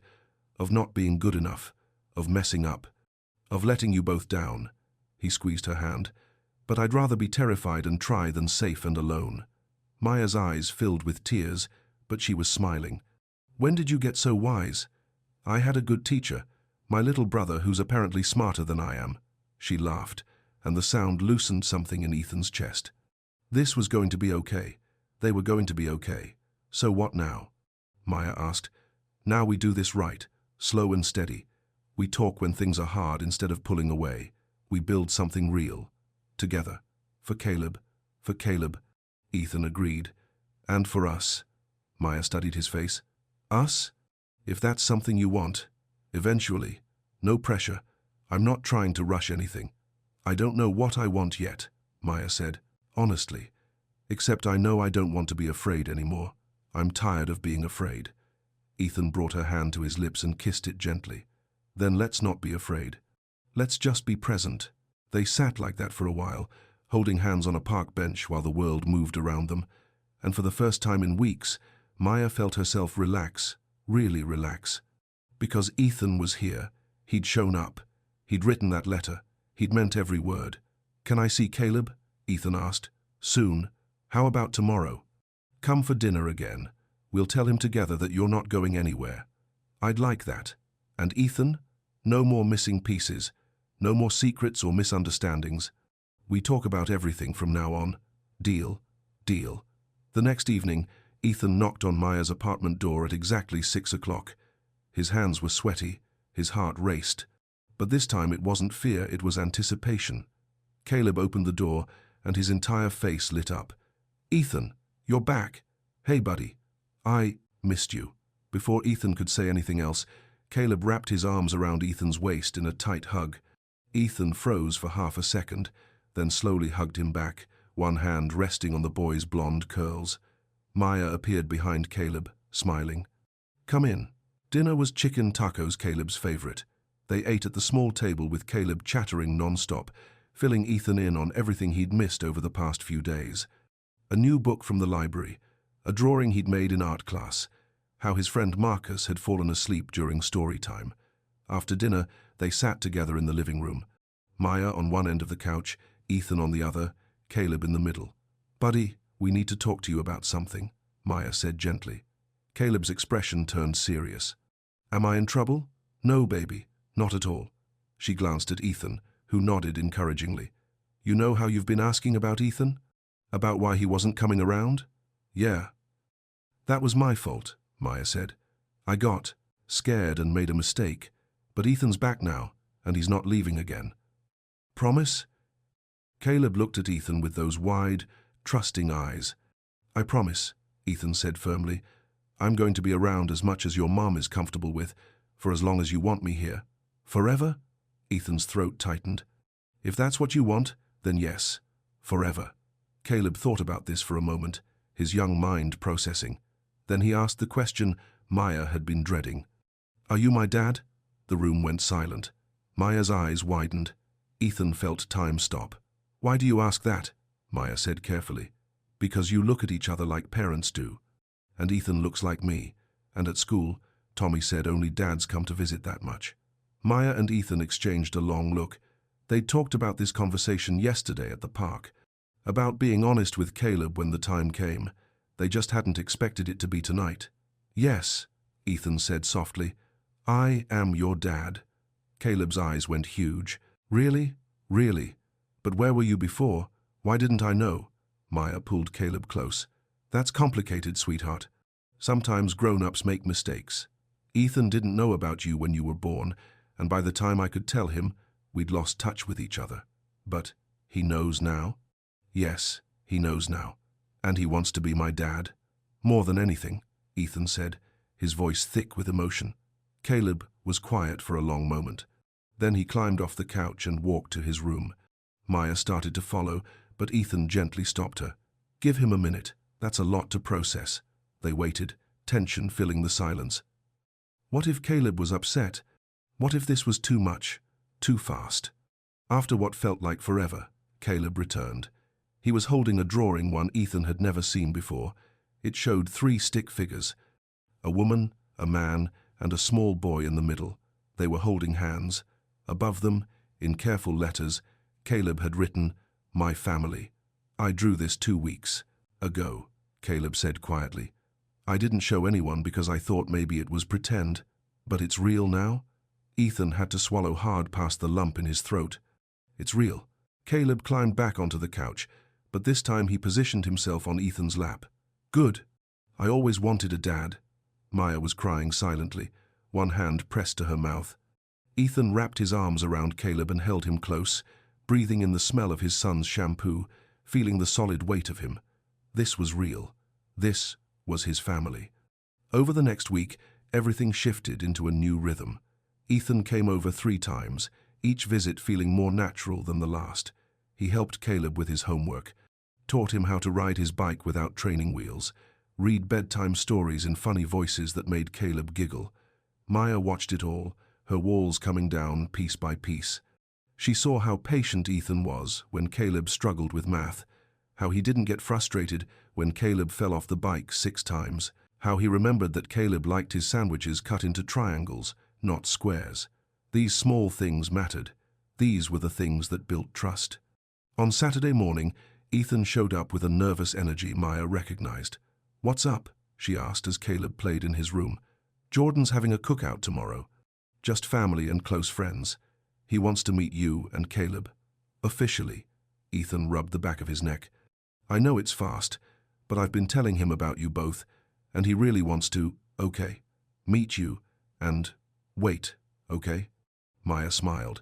of not being good enough, of messing up, of letting you both down. He squeezed her hand. But I'd rather be terrified and try than safe and alone. Maya's eyes filled with tears, but she was smiling. When did you get so wise? I had a good teacher, my little brother who's apparently smarter than I am. She laughed, and the sound loosened something in Ethan's chest. This was going to be okay. They were going to be okay. So what now? Maya asked. Now we do this right, slow and steady. We talk when things are hard instead of pulling away. We build something real. Together. For Caleb. For Caleb. Ethan agreed. And for us. Maya studied his face. Us? If that's something you want. Eventually. No pressure. I'm not trying to rush anything. I don't know what I want yet, Maya said, honestly. Except I know I don't want to be afraid anymore. I'm tired of being afraid. Ethan brought her hand to his lips and kissed it gently. Then let's not be afraid. Let's just be present. They sat like that for a while, holding hands on a park bench while the world moved around them. And for the first time in weeks, Maya felt herself relax, really relax. Because Ethan was here. He'd shown up. He'd written that letter. He'd meant every word. Can I see Caleb? Ethan asked. Soon. How about tomorrow? Come for dinner again. We'll tell him together that you're not going anywhere. I'd like that. And Ethan? No more missing pieces. No more secrets or misunderstandings. We talk about everything from now on. Deal? Deal. The next evening, Ethan knocked on Maya's apartment door at exactly 6 o'clock. His hands were sweaty, his heart raced. But this time it wasn't fear, it was anticipation. Caleb opened the door, and his entire face lit up. Ethan, you're back. Hey, buddy. I missed you. Before Ethan could say anything else, Caleb wrapped his arms around Ethan's waist in a tight hug. Ethan froze for half a second, then slowly hugged him back, one hand resting on the boy's blonde curls. Maya appeared behind Caleb, smiling. Come in. Dinner was chicken tacos, Caleb's favorite. They ate at the small table with Caleb chattering non-stop, filling Ethan in on everything he'd missed over the past few days. A new book from the library, a drawing he'd made in art class, how his friend Marcus had fallen asleep during story time. After dinner, they sat together in the living room. Maya on one end of the couch, Ethan on the other, Caleb in the middle. Buddy, we need to talk to you about something, Maya said gently. Caleb's expression turned serious. Am I in trouble? No, baby, not at all. She glanced at Ethan, who nodded encouragingly. You know how you've been asking about Ethan? About why he wasn't coming around? Yeah. That was my fault, Maya said. I got scared and made a mistake. But Ethan's back now, and he's not leaving again. Promise? Caleb looked at Ethan with those wide, trusting eyes. I promise, Ethan said firmly. I'm going to be around as much as your mom is comfortable with, for as long as you want me here. Forever? Ethan's throat tightened. If that's what you want, then yes, forever. Caleb thought about this for a moment, his young mind processing. Then he asked the question Maya had been dreading. Are you my dad? The room went silent. Maya's eyes widened. Ethan felt time stop. Why do you ask that? Maya said carefully. Because you look at each other like parents do. And Ethan looks like me. And at school, Tommy said only dads come to visit that much. Maya and Ethan exchanged a long look. They'd talked about this conversation yesterday at the park, about being honest with Caleb when the time came. They just hadn't expected it to be tonight. "Yes," Ethan said softly. "I am your dad." Caleb's eyes went huge. "Really? Really? But where were you before? Why didn't I know?" Maya pulled Caleb close. "That's complicated, sweetheart. Sometimes grown-ups make mistakes. Ethan didn't know about you when you were born, and by the time I could tell him, we'd lost touch with each other. But he knows now?" "Yes, he knows now. And he wants to be my dad. More than anything," Ethan said, his voice thick with emotion. Caleb was quiet for a long moment. Then he climbed off the couch and walked to his room. Maya started to follow, but Ethan gently stopped her. "Give him a minute. That's a lot to process." They waited, tension filling the silence. What if Caleb was upset? What if this was too much, too fast? After what felt like forever, Caleb returned. He was holding a drawing one Ethan had never seen before. It showed 3 stick figures, a woman, a man, and a small boy in the middle. They were holding hands. Above them, in careful letters, Caleb had written, "My family." "I drew this 2 weeks ago," Caleb said quietly. "I didn't show anyone because I thought maybe it was pretend. But it's real now?" Ethan had to swallow hard past the lump in his throat. "It's real." Caleb climbed back onto the couch, but this time he positioned himself on Ethan's lap. "Good. I always wanted a dad." Maya was crying silently, one hand pressed to her mouth. Ethan wrapped his arms around Caleb and held him close, breathing in the smell of his son's shampoo, feeling the solid weight of him. This was real. This was his family. Over the next week, everything shifted into a new rhythm. Ethan came over 3 times, each visit feeling more natural than the last. He helped Caleb with his homework, taught him how to ride his bike without training wheels, read bedtime stories in funny voices that made Caleb giggle. Maya watched it all, her walls coming down piece by piece. She saw how patient Ethan was when Caleb struggled with math, how he didn't get frustrated when Caleb fell off the bike 6 times, how he remembered that Caleb liked his sandwiches cut into triangles, not squares. These small things mattered. These were the things that built trust. On Saturday morning, Ethan showed up with a nervous energy Maya recognized. "What's up?" she asked as Caleb played in his room. "Jordan's having a cookout tomorrow. Just family and close friends. He wants to meet you and Caleb. Officially." Ethan rubbed the back of his neck. "I know it's fast, but I've been telling him about you both, and he really wants to, meet you, and wait, okay?" Maya smiled.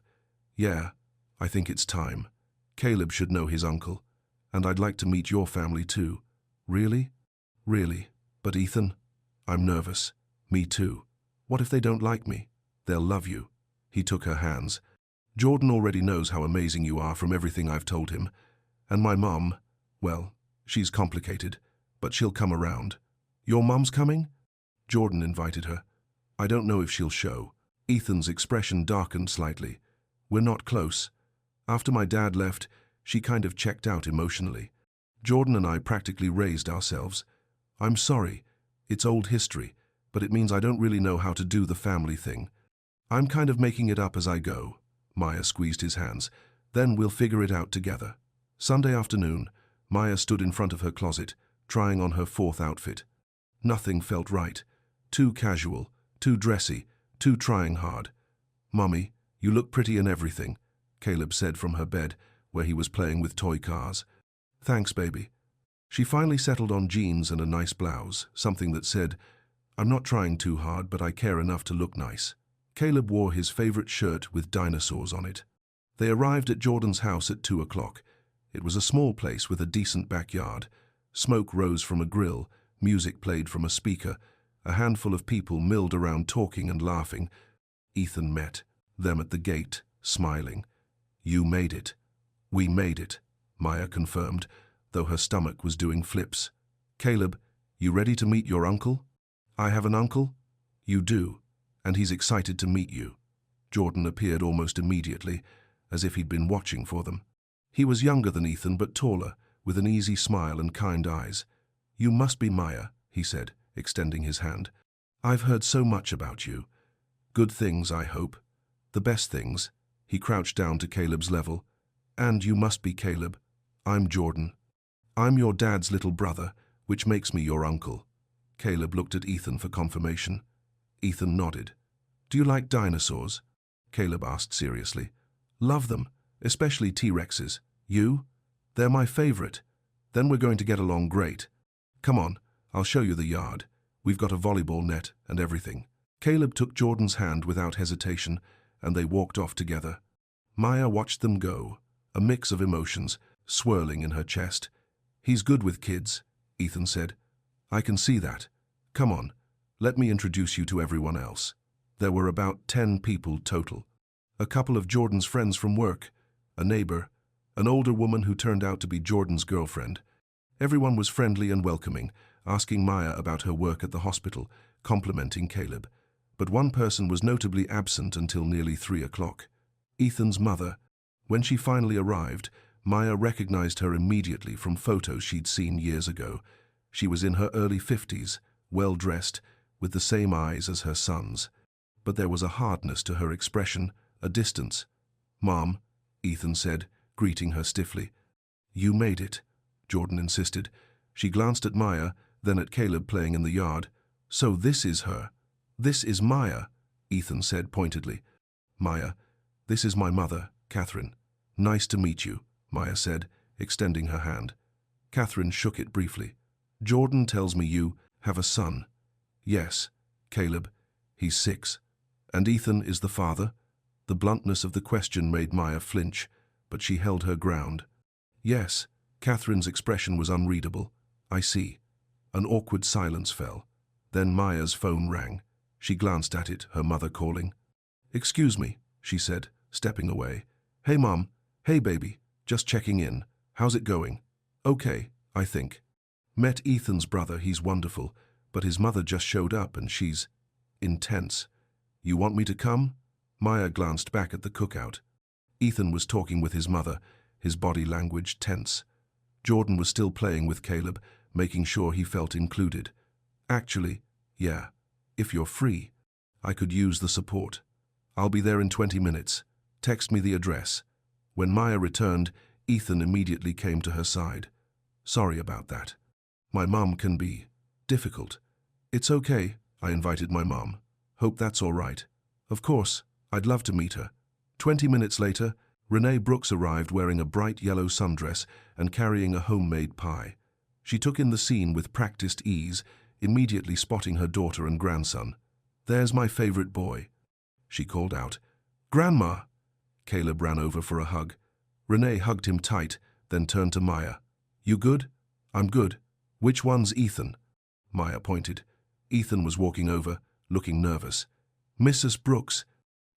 "Yeah, I think it's time. Caleb should know his uncle, and I'd like to meet your family too." "Really?" "Really. But Ethan, I'm nervous." "Me too. What if they don't like me?" "They'll love you." He took her hands. "Jordan already knows how amazing you are from everything I've told him. And my mom, well, she's complicated, but she'll come around." "Your mom's coming?" Jordan invited her. "I don't know if she'll show." Ethan's expression darkened slightly. "We're not close. After my dad left, she kind of checked out emotionally. Jordan and I practically raised ourselves. I'm sorry. It's old history, but it means I don't really know how to do the family thing. I'm kind of making it up as I go." Maya squeezed his hands. "Then we'll figure it out together." Sunday afternoon, Maya stood in front of her closet, trying on her 4th outfit. Nothing felt right. Too casual, too dressy, too trying hard. "Mummy, you look pretty in everything," Caleb said from her bed, where he was playing with toy cars. "Thanks, baby." She finally settled on jeans and a nice blouse, something that said, "I'm not trying too hard, but I care enough to look nice." Caleb wore his favorite shirt with dinosaurs on it. They arrived at Jordan's house at 2 o'clock. It was a small place with a decent backyard. Smoke rose from a grill, music played from a speaker. A handful of people milled around talking and laughing. Ethan met them at the gate, smiling. "You made it." "We made it," Maya confirmed, though her stomach was doing flips. "Caleb, you ready to meet your uncle?" "I have an uncle?" "You do, and he's excited to meet you." Jordan appeared almost immediately, as if he'd been watching for them. He was younger than Ethan, but taller, with an easy smile and kind eyes. "You must be Maya," he said, extending his hand. "I've heard so much about you. Good things, I hope." The best things. He crouched down to Caleb's level. And you must be Caleb. I'm Jordan. I'm your dad's little brother, which makes me your uncle. Caleb looked at Ethan for confirmation. Ethan nodded. Do you like dinosaurs? Caleb asked seriously. Love them, especially T-Rexes. You? They're my favorite. Then we're going to get along great. Come on, I'll show you the yard. We've got a volleyball net and everything. Caleb took Jordan's hand without hesitation, and they walked off together. Maya watched them go, a mix of emotions swirling in her chest. He's good with kids, Ethan said. I can see that. Come on, let me introduce you to everyone else. There were about 10 people total. A couple of Jordan's friends from work, a neighbor, an older woman who turned out to be Jordan's girlfriend. Everyone was friendly and welcoming, asking Maya about her work at the hospital, complimenting Caleb. But one person was notably absent until nearly 3 o'clock. Ethan's mother. When she finally arrived, Maya recognized her immediately from photos she'd seen years ago. She was in her early 50s, well-dressed, with the same eyes as her son's. But there was a hardness to her expression, a distance. Mom, Ethan said, greeting her stiffly. You made it, Jordan insisted. She glanced at Maya, then at Caleb playing in the yard. So this is her. This is Maya, Ethan said pointedly. Maya, this is my mother, Catherine. Nice to meet you, Maya said, extending her hand. Catherine shook it briefly. Jordan tells me you have a son. Yes, Caleb. He's 6. And Ethan is the father? The bluntness of the question made Maya flinch, but she held her ground. Yes, Catherine's expression was unreadable. I see. An awkward silence fell. Then Maya's phone rang. She glanced at it, her mother calling. Excuse me, she said, stepping away. Hey, Mom. Hey, baby. Just checking in. How's it going? Okay, I think. Met Ethan's brother, he's wonderful, but his mother just showed up and she's intense. You want me to come? Maya glanced back at the cookout. Ethan was talking with his mother, his body language tense. Jordan was still playing with Caleb, making sure he felt included. Actually, yeah, if you're free, I could use the support. I'll be there in 20 minutes. Text me the address. When Maya returned, Ethan immediately came to her side. Sorry about that. My mom can be difficult. It's okay, I invited my mom. Hope that's all right. Of course, I'd love to meet her. 20 minutes later, Renee Brooks arrived wearing a bright yellow sundress and carrying a homemade pie. She took in the scene with practiced ease, immediately spotting her daughter and grandson. There's my favorite boy, she called out. Grandma! Caleb ran over for a hug. Renee hugged him tight, then turned to Maya. You good? I'm good. Which one's Ethan? Maya pointed. Ethan was walking over, looking nervous. Mrs. Brooks,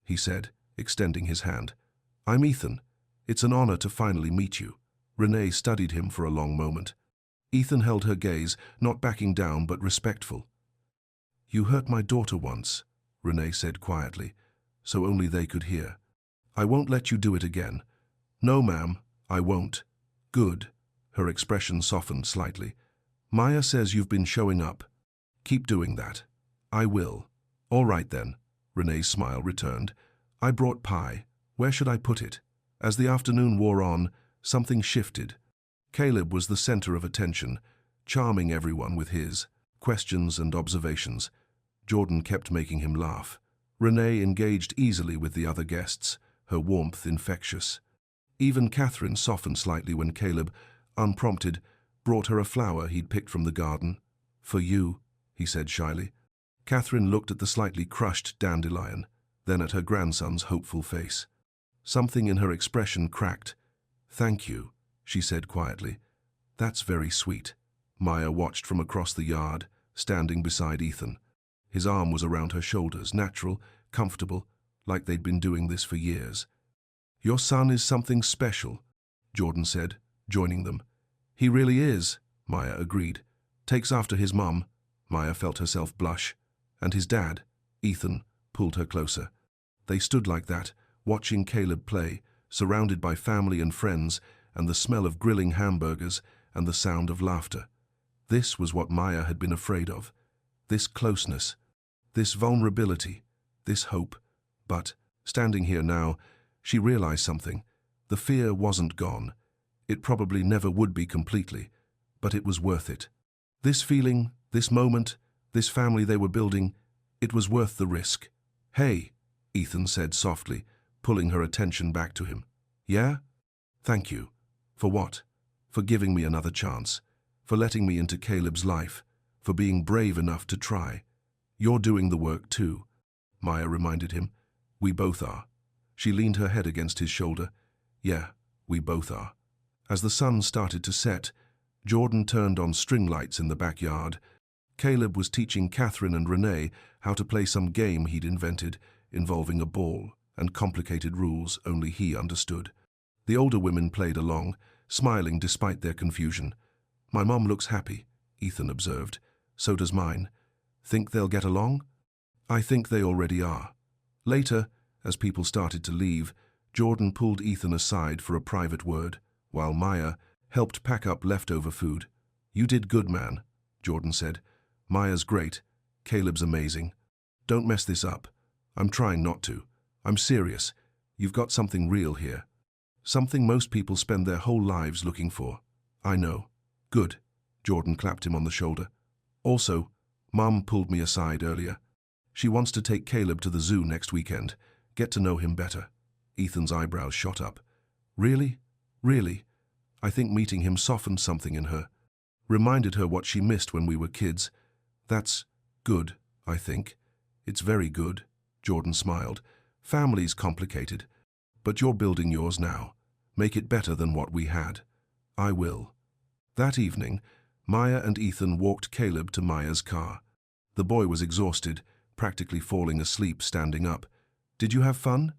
he said, extending his hand. I'm Ethan. It's an honor to finally meet you. Renee studied him for a long moment. Ethan held her gaze, not backing down but respectful. You hurt my daughter once, Renee said quietly, so only they could hear. I won't let you do it again. No, ma'am, I won't. Good. Her expression softened slightly. Maya says you've been showing up. Keep doing that. I will. All right then, Renee's smile returned. I brought pie. Where should I put it? As the afternoon wore on, something shifted. Caleb was the center of attention, charming everyone with his questions and observations. Jordan kept making him laugh. Renee engaged easily with the other guests, her warmth infectious. Even Catherine softened slightly when Caleb, unprompted, brought her a flower he'd picked from the garden. For you, he said shyly. Catherine looked at the slightly crushed dandelion, then at her grandson's hopeful face. Something in her expression cracked. Thank you, she said quietly. That's very sweet. Maya watched from across the yard, standing beside Ethan. His arm was around her shoulders, natural, comfortable, like they'd been doing this for years. Your son is something special, Jordan said, joining them. He really is, Maya agreed. Takes after his mum. Maya felt herself blush. And his dad, Ethan, pulled her closer. They stood like that, watching Caleb play, surrounded by family and friends, and the smell of grilling hamburgers and the sound of laughter. This was what Maya had been afraid of. This closeness, this vulnerability, this hope. But Standing here now, she realized something. The fear wasn't gone. It probably never would be completely, but it was worth it. This feeling, this moment, this family they were building, it was worth the risk. "Hey," Ethan said softly, pulling her attention back to him. "Yeah? Thank you. For what? For giving me another chance. For letting me into Caleb's life. For being brave enough to try. You're doing the work too," Maya reminded him. "We both are." She leaned her head against his shoulder. "Yeah, we both are." As the sun started to set, Jordan turned on string lights in the backyard. Caleb was teaching Catherine and Renee how to play some game he'd invented, involving a ball and complicated rules only he understood. The older women played along, smiling despite their confusion. "My mom looks happy," Ethan observed. "So does mine. Think they'll get along?" "I think they already are." Later, as people started to leave, Jordan pulled Ethan aside for a private word, while Maya helped pack up leftover food. "You did good, man," Jordan said. "Maya's great. Caleb's amazing. Don't mess this up. I'm trying not to. I'm serious. You've got something real here. Something most people spend their whole lives looking for." "I know." "Good." Jordan clapped him on the shoulder. "Also, Mom pulled me aside earlier. She wants to take Caleb to the zoo next weekend, get to know him better." Ethan's eyebrows shot up. "Really? Really?" "I think meeting him softened something in her. Reminded her what she missed when we were kids. That's good, I think." "It's very good," Jordan smiled. "Family's complicated, but you're building yours now. Make it better than what we had." "I will." That evening, Maya and Ethan walked Caleb to Maya's car. The boy was exhausted, practically falling asleep standing up. "Did you have fun?"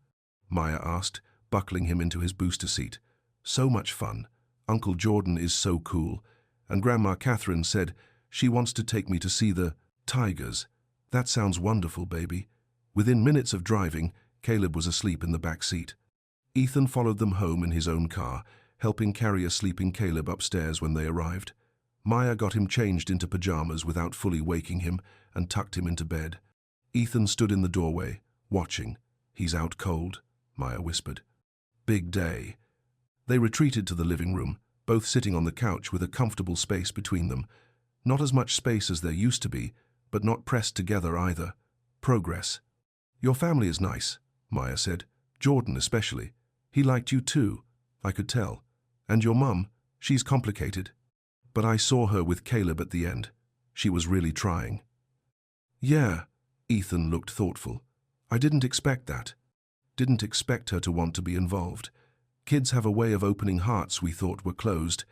Maya asked, buckling him into his booster seat. "So much fun. Uncle Jordan is so cool. And Grandma Catherine said she wants to take me to see the tigers." "That sounds wonderful, baby." Within minutes of driving, Caleb was asleep in the back seat. Ethan followed them home in his own car, helping carry a sleeping Caleb upstairs when they arrived. Maya got him changed into pajamas without fully waking him and tucked him into bed. Ethan stood in the doorway, watching. "He's out cold," Maya whispered. "Big day." They retreated to the living room, both sitting on the couch with a comfortable space between them. Not as much space as there used to be, but not pressed together either. Progress. "Your family is nice," Maya said. "Jordan especially. He liked you too, I could tell. And your mum, she's complicated. But I saw her with Caleb at the end. She was really trying." "Yeah," Ethan looked thoughtful. "I didn't expect that. Didn't expect her to want to be involved. Kids have a way of opening hearts we thought were closed.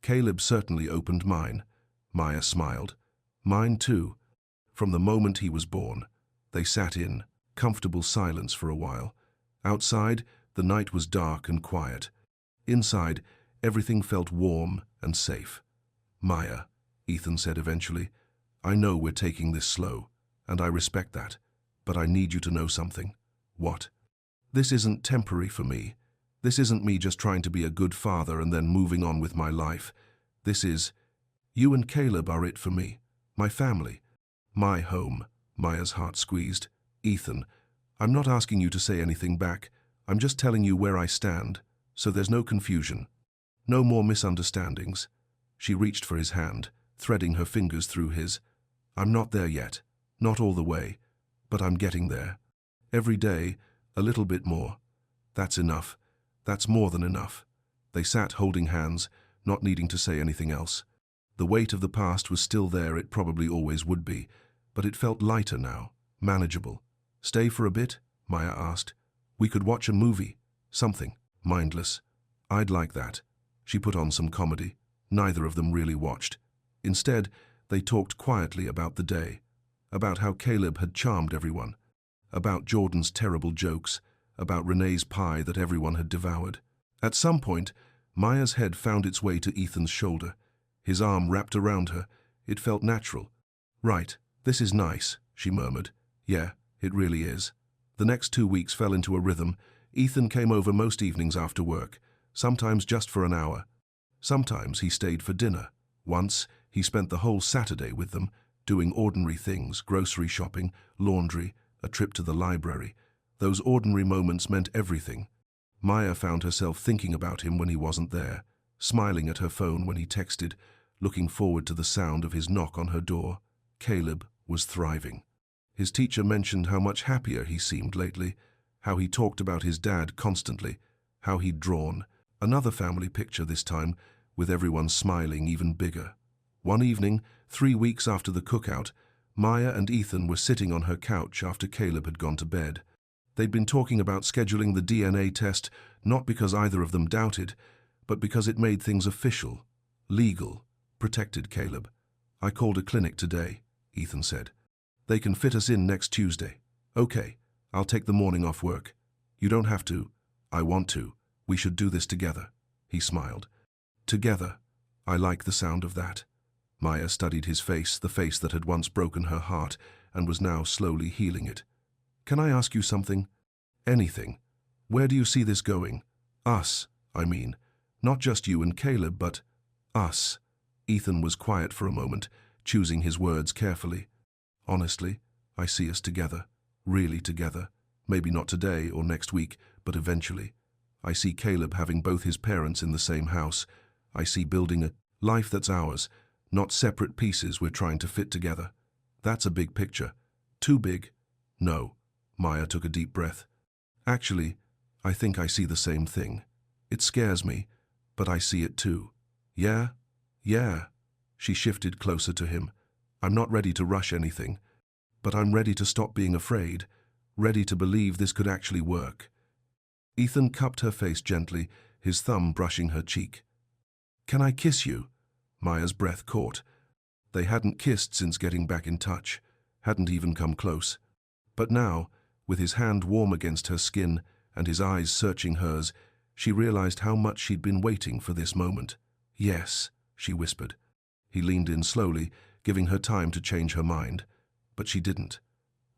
Caleb certainly opened mine." Maya smiled. "Mine too. From the moment he was born." They sat in comfortable silence for a while. Outside, the night was dark and quiet. Inside, everything felt warm and safe. "Maya," Ethan said eventually, "I know we're taking this slow, and I respect that, but I need you to know something." "What?" "This isn't temporary for me. This isn't me just trying to be a good father and then moving on with my life. This is, you and Caleb are it for me, my family, my home." Maya's heart squeezed. "Ethan, I'm not asking you to say anything back. I'm just telling you where I stand, so there's no confusion. No more misunderstandings." She reached for his hand, threading her fingers through his. "I'm not there yet, not all the way, but I'm getting there. Every day, a little bit more. That's enough. That's more than enough." They sat holding hands, not needing to say anything else. The weight of the past was still there, it probably always would be, but it felt lighter now, manageable. "Stay for a bit?" Maya asked. "We could watch a movie, something, mindless." "I'd like that." She put on some comedy. Neither of them really watched. Instead, they talked quietly about the day, about how Caleb had charmed everyone, about Jordan's terrible jokes, about Renee's pie that everyone had devoured. At some point, Maya's head found its way to Ethan's shoulder. His arm wrapped around her. It felt natural. "Right, this is nice," she murmured. "Yeah, it really is." The next 2 weeks fell into a rhythm. Ethan came over most evenings after work, sometimes just for an hour. Sometimes he stayed for dinner. Once, he spent the whole Saturday with them, doing ordinary things, grocery shopping, laundry, a trip to the library. Those ordinary moments meant everything. Maya found herself thinking about him when he wasn't there, smiling at her phone when he texted, looking forward to the sound of his knock on her door. Caleb was thriving. His teacher mentioned how much happier he seemed lately, how he talked about his dad constantly, how he'd drawn another family picture this time, with everyone smiling even bigger. One evening, 3 weeks after the cookout, Maya and Ethan were sitting on her couch after Caleb had gone to bed. They'd been talking about scheduling the DNA test, not because either of them doubted, but because it made things official, legal, protected Caleb. "I called a clinic today," Ethan said. "They can fit us in next Tuesday." "Okay, I'll take the morning off work." "You don't have to." "I want to. We should do this together." He smiled. "Together. I like the sound of that." Maya studied his face, the face that had once broken her heart and was now slowly healing it. "Can I ask you something?" "Anything. Where do you see this going?" "Us, I mean. Not just you and Caleb, but us." Ethan was quiet for a moment, choosing his words carefully. "Honestly, I see us together. Really together. Maybe not today or next week, but eventually. I see Caleb having both his parents in the same house. I see building a life that's ours, not separate pieces we're trying to fit together. That's a big picture. Too big?" "No." Maya took a deep breath. "Actually, I think I see the same thing. It scares me, but I see it too." "Yeah? Yeah." She shifted closer to him. "I'm not ready to rush anything, but I'm ready to stop being afraid, ready to believe this could actually work." Ethan cupped her face gently, his thumb brushing her cheek. "Can I kiss you?" Maya's breath caught. They hadn't kissed since getting back in touch, hadn't even come close. But now, with his hand warm against her skin and his eyes searching hers, she realized how much she'd been waiting for this moment. "Yes," she whispered. He leaned in slowly, giving her time to change her mind. But she didn't.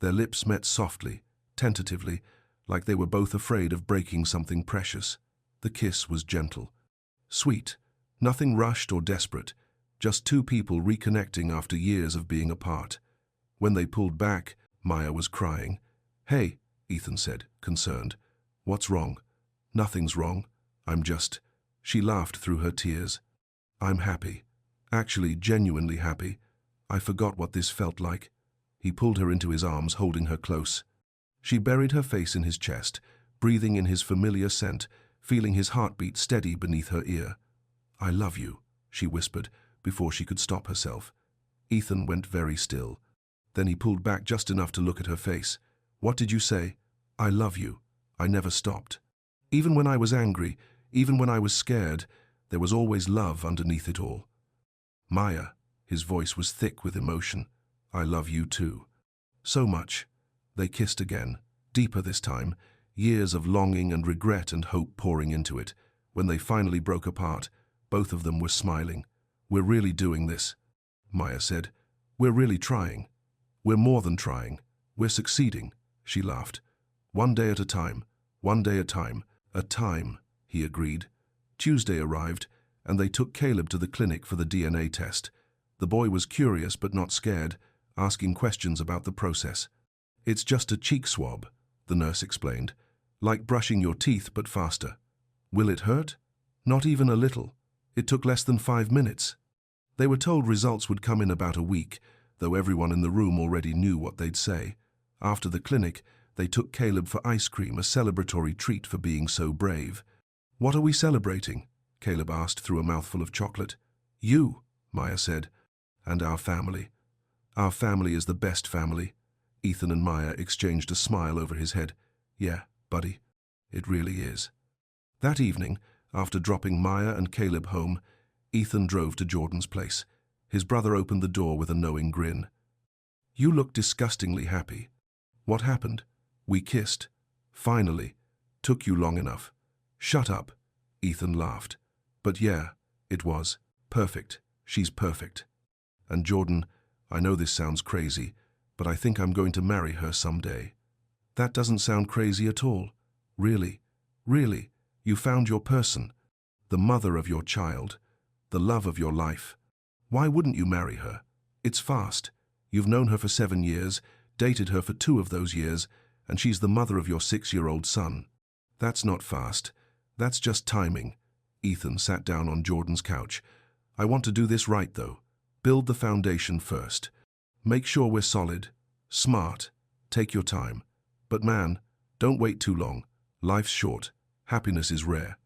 Their lips met softly, tentatively, like they were both afraid of breaking something precious. The kiss was gentle, sweet, nothing rushed or desperate, just two people reconnecting after years of being apart. When they pulled back, Maya was crying. "Hey," Ethan said, concerned. "What's wrong?" "Nothing's wrong. I'm just..." She laughed through her tears. "I'm happy. Actually, genuinely happy. I forgot what this felt like." He pulled her into his arms, holding her close. She buried her face in his chest, breathing in his familiar scent, feeling his heartbeat steady beneath her ear. "I love you," she whispered, before she could stop herself. Ethan went very still. Then he pulled back just enough to look at her face. "What did you say?" "I love you." I never stopped. Even when I was angry, even when I was scared, there was always love underneath it all. "Maya," his voice was thick with emotion. "I love you too. So much." They kissed again, deeper this time, years of longing and regret and hope pouring into it. When they finally broke apart, both of them were smiling. "We're really doing this," Maya said. "We're really trying. We're more than trying. We're succeeding," she laughed. "One day at a time, one day at a time, a time," he agreed. Tuesday arrived, and they took Caleb to the clinic for the DNA test. The boy was curious but not scared, asking questions about the process. "It's just a cheek swab," the nurse explained. "Like brushing your teeth, but faster." "Will it hurt?" "Not even a little. It took less than 5 minutes." They were told results would come in about a week, though everyone in the room already knew what they'd say. After the clinic, they took Caleb for ice cream, a celebratory treat for being so brave. "What are we celebrating?" Caleb asked through a mouthful of chocolate. "You," Maya said. "And our family. Our family is the best family." Ethan and Maya exchanged a smile over his head. "Yeah, buddy, it really is." That evening, after dropping Maya and Caleb home, Ethan drove to Jordan's place. His brother opened the door with a knowing grin. "You look disgustingly happy. What happened?" "We kissed. Finally. Took you long enough." "Shut up," Ethan laughed. "But yeah, it was. Perfect. She's perfect. And Jordan, I know this sounds crazy, but I think I'm going to marry her someday." "That doesn't sound crazy at all. Really, really, you found your person, the mother of your child, the love of your life. Why wouldn't you marry her? It's fast. You've known her for 7 years, dated her for 2 of those years, and she's the mother of your 6-year-old son. That's not fast. That's just timing. Ethan sat down on Jordan's couch. I want to do this right, though. Build the foundation first. Make sure we're solid. Smart. Take your time. But man, don't wait too long. Life's short. Happiness is rare.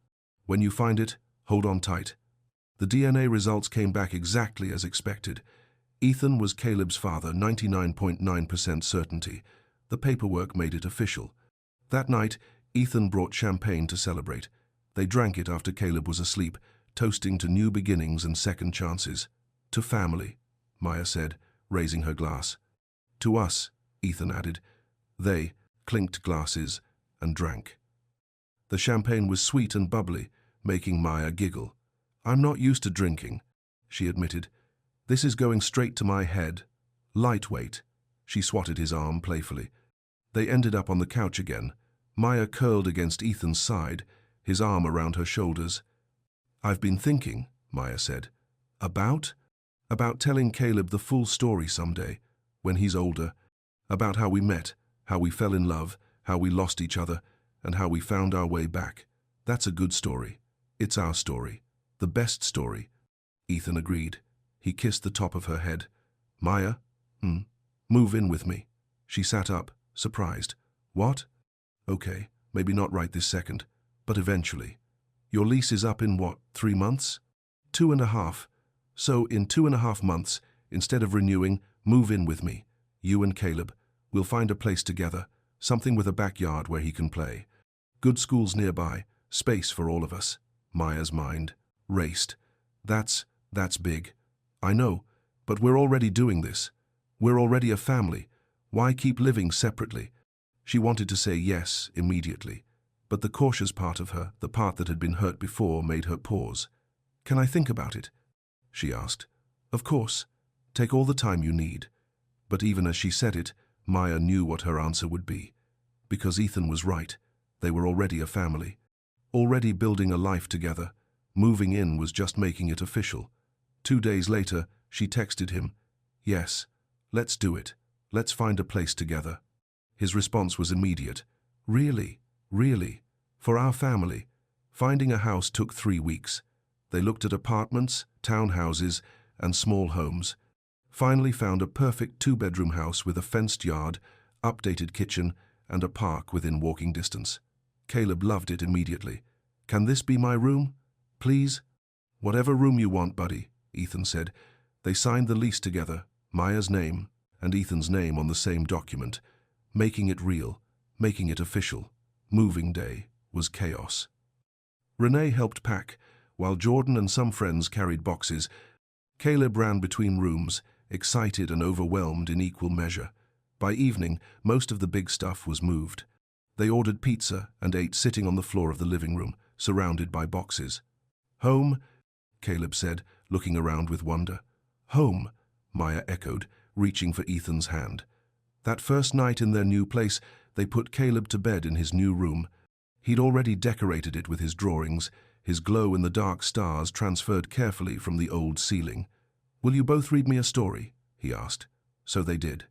When you find it, hold on tight. The DNA results came back exactly as expected. Ethan was Caleb's father, 99.9% certainty. The paperwork made it official. That night, Ethan brought champagne to celebrate. They drank it after Caleb was asleep, toasting to new beginnings and second chances. To family, Maya said, raising her glass. To us, Ethan added. They clinked glasses and drank. The champagne was sweet and bubbly, making Maya giggle. I'm not used to drinking, she admitted. This is going straight to my head. Lightweight. She swatted his arm playfully. They ended up on the couch again. Maya curled against Ethan's side, his arm around her shoulders. I've been thinking, Maya said. About? About telling Caleb the full story someday, when he's older. About how we met, how we fell in love, how we lost each other, and how we found our way back. That's a good story. It's our story. The best story. Ethan agreed. He kissed the top of her head. Maya? Move in with me. She sat up, surprised. What? Okay, maybe not right this second, but eventually. Your lease is up in what, 3 months? 2.5. So in 2.5 months, instead of renewing, move in with me. You and Caleb. We'll find a place together, something with a backyard where he can play. Good schools nearby, space for all of us. Maya's mind raced. That's big. I know, but we're already doing this. We're already a family. Why keep living separately? She wanted to say yes immediately, but the cautious part of her, the part that had been hurt before, made her pause. Can I think about it? She asked. Of course. Take all the time you need. But even as she said it, Maya knew what her answer would be. Because Ethan was right. They were already a family. Already building a life together. Moving in was just making it official. 2 days later, she texted him, Yes, let's do it. Let's find a place together. His response was immediate. Really? Really? For our family? Finding a house took 3 weeks. They looked at apartments, townhouses, and small homes. Finally found a perfect 2-bedroom house with a fenced yard, updated kitchen, and a park within walking distance. Caleb loved it immediately. Can this be my room? Please? Whatever room you want, buddy, Ethan said. They signed the lease together, Maya's name and Ethan's name on the same document, making it real, making it official. Moving day was chaos. Renee helped pack, while Jordan and some friends carried boxes. Caleb ran between rooms, excited and overwhelmed in equal measure. By evening, most of the big stuff was moved. They ordered pizza and ate sitting on the floor of the living room, surrounded by boxes. Home, Caleb said, looking around with wonder. Home, Maya echoed, reaching for Ethan's hand. That first night in their new place, they put Caleb to bed in his new room. He'd already decorated it with his drawings, his glow-in-the-dark stars transferred carefully from the old ceiling. Will you both read me a story? He asked. So they did.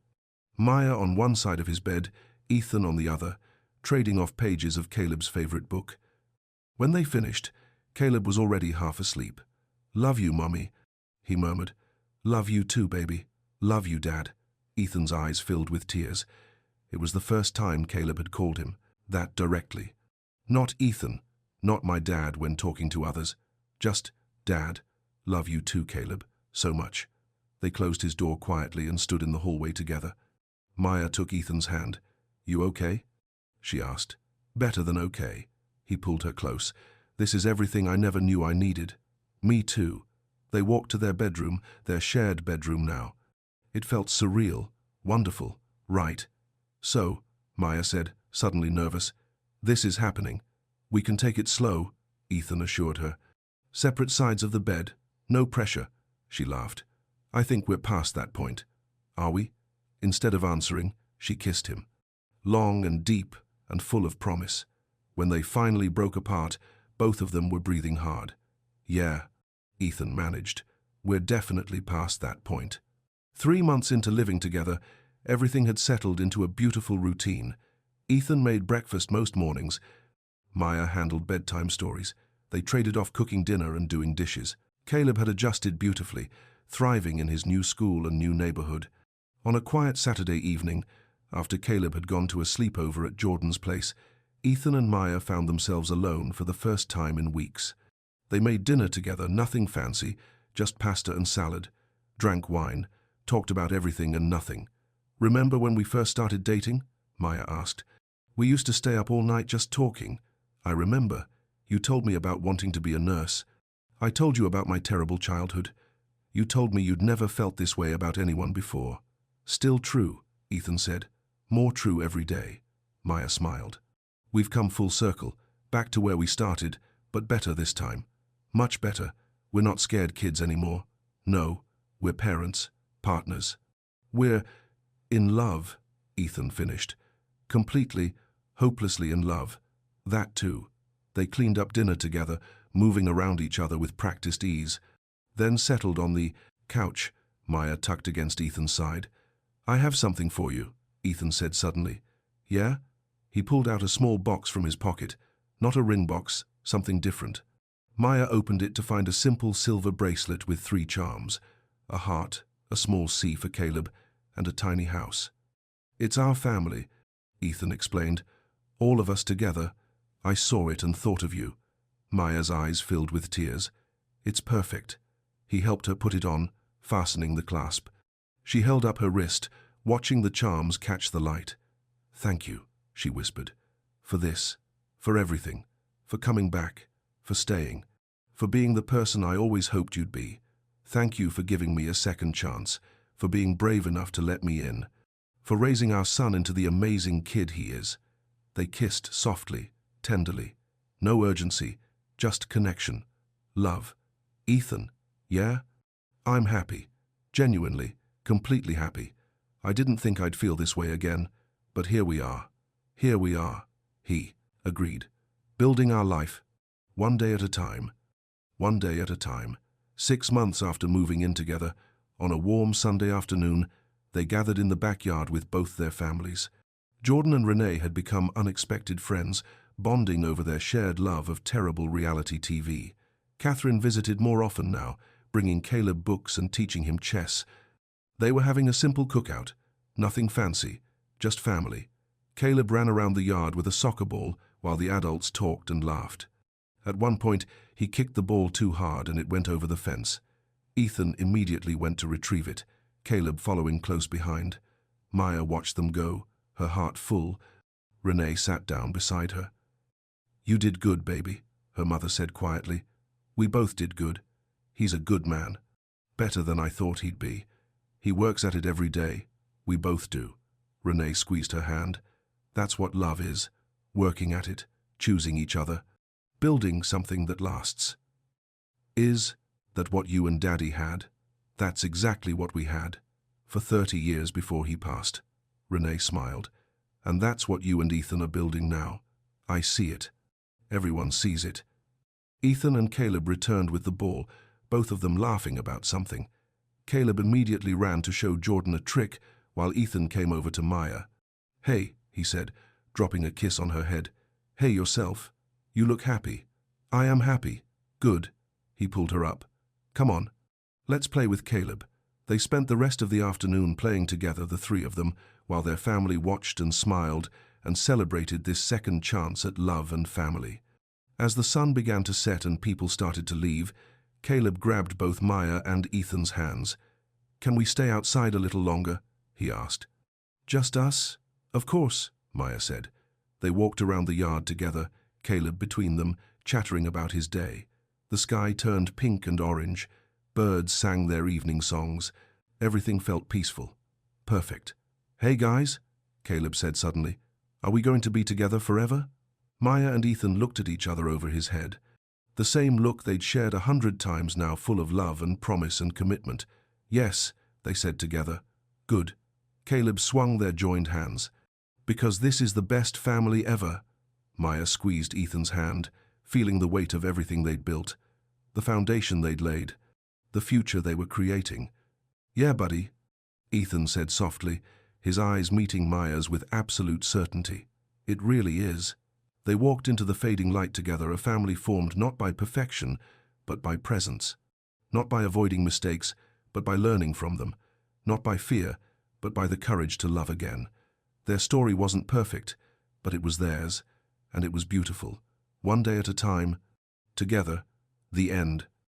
Maya on one side of his bed, Ethan on the other, trading off pages of Caleb's favorite book. When they finished, Caleb was already half asleep. Love you, Mommy, he murmured. Love you too, baby. Love you, Dad. Ethan's eyes filled with tears. It was the first time Caleb had called him that directly. Not Ethan, not my dad when talking to others. Just, Dad. Love you too, Caleb. So much. They closed his door quietly and stood in the hallway together. Maya took Ethan's hand. You okay? She asked. Better than okay. He pulled her close. This is everything I never knew I needed. Me too. They walked to their bedroom, their shared bedroom now. It felt surreal, wonderful, right. So, Maya said, suddenly nervous, this is happening. We can take it slow, Ethan assured her. Separate sides of the bed, no pressure, she laughed. I think we're past that point. Are we? Instead of answering, she kissed him. Long and deep and full of promise. When they finally broke apart, both of them were breathing hard. Yeah, Ethan managed. We're definitely past that point. 3 months into living together, everything had settled into a beautiful routine. Ethan made breakfast most mornings. Maya handled bedtime stories. They traded off cooking dinner and doing dishes. Caleb had adjusted beautifully, thriving in his new school and new neighborhood. On a quiet Saturday evening, after Caleb had gone to a sleepover at Jordan's place, Ethan and Maya found themselves alone for the first time in weeks. They made dinner together, nothing fancy, just pasta and salad, drank wine, talked about everything and nothing. "Remember when we first started dating?" Maya asked. "We used to stay up all night just talking. I remember. You told me about wanting to be a nurse. I told you about my terrible childhood. You told me you'd never felt this way about anyone before." "Still true," Ethan said. "More true every day." Maya smiled. "We've come full circle, back to where we started, but better this time. Much better. We're not scared kids anymore. No, we're parents, partners. We're in love," Ethan finished. "Completely, hopelessly in love. That too." They cleaned up dinner together, moving around each other with practiced ease, then settled on the couch, Maya tucked against Ethan's side. "I have something for you," Ethan said suddenly. "Yeah?" He pulled out a small box from his pocket. Not a ring box, something different. Maya opened it to find a simple silver bracelet with 3 charms, a heart, a small C for Caleb, and a tiny house. "It's our family," Ethan explained. "All of us together. I saw it and thought of you." Maya's eyes filled with tears. "It's perfect." He helped her put it on, fastening the clasp. She held up her wrist, watching the charms catch the light. "Thank you," she whispered. "For this, for everything, for coming back, for staying, for being the person I always hoped you'd be. Thank you for giving me a second chance, for being brave enough to let me in, for raising our son into the amazing kid he is." They kissed softly, tenderly. No urgency, just connection. Love. "Ethan, yeah? I'm happy. Genuinely, completely happy. I didn't think I'd feel this way again, but here we are. Here we are," he agreed. "Building our life, one day at a time. One day at a time." 6 months after moving in together, on a warm Sunday afternoon, they gathered in the backyard with both their families. Jordan and Renee had become unexpected friends, bonding over their shared love of terrible reality TV. Catherine visited more often now, bringing Caleb books and teaching him chess. They were having a simple cookout, nothing fancy, just family. Caleb ran around the yard with a soccer ball while the adults talked and laughed. At one point, he kicked the ball too hard and it went over the fence. Ethan immediately went to retrieve it, Caleb following close behind. Maya watched them go, her heart full. Renee sat down beside her. "You did good, baby," her mother said quietly. "We both did good. He's a good man. Better than I thought he'd be. He works at it every day. We both do." Renee squeezed her hand. "That's what love is. Working at it, choosing each other, building something that lasts." "Is that what you and Daddy had?" "That's exactly what we had. For 30 years before he passed." Renee smiled. "And that's what you and Ethan are building now. I see it. Everyone sees it." Ethan and Caleb returned with the ball, both of them laughing about something. Caleb immediately ran to show Jordan a trick, while Ethan came over to Maya. "Hey," he said, dropping a kiss on her head. "Hey yourself. You look happy." "I am happy." "Good." He pulled her up. "Come on. Let's play with Caleb." They spent the rest of the afternoon playing together, the 3 of them, while their family watched and smiled and celebrated this second chance at love and family. As the sun began to set and people started to leave, Caleb grabbed both Maya and Ethan's hands. "Can we stay outside a little longer?" he asked. "Just us?" "Of course," Maya said. They walked around the yard together, Caleb between them, chattering about his day. The sky turned pink and orange. Birds sang their evening songs. Everything felt peaceful. Perfect. "Hey guys," Caleb said suddenly. "Are we going to be together forever?" Maya and Ethan looked at each other over his head. The same look they'd shared 100 times now, full of love and promise and commitment. "Yes," they said together. "Good." Caleb swung their joined hands. "Because this is the best family ever." Maya squeezed Ethan's hand, feeling the weight of everything they'd built, the foundation they'd laid, the future they were creating. "Yeah, buddy," Ethan said softly, his eyes meeting Maya's with absolute certainty. It really is. They walked into the fading light together, a family formed not by perfection, but by presence. Not by avoiding mistakes, but by learning from them. Not by fear, but by the courage to love again. Their story wasn't perfect, but it was theirs, and it was beautiful. One day at a time, together, the end.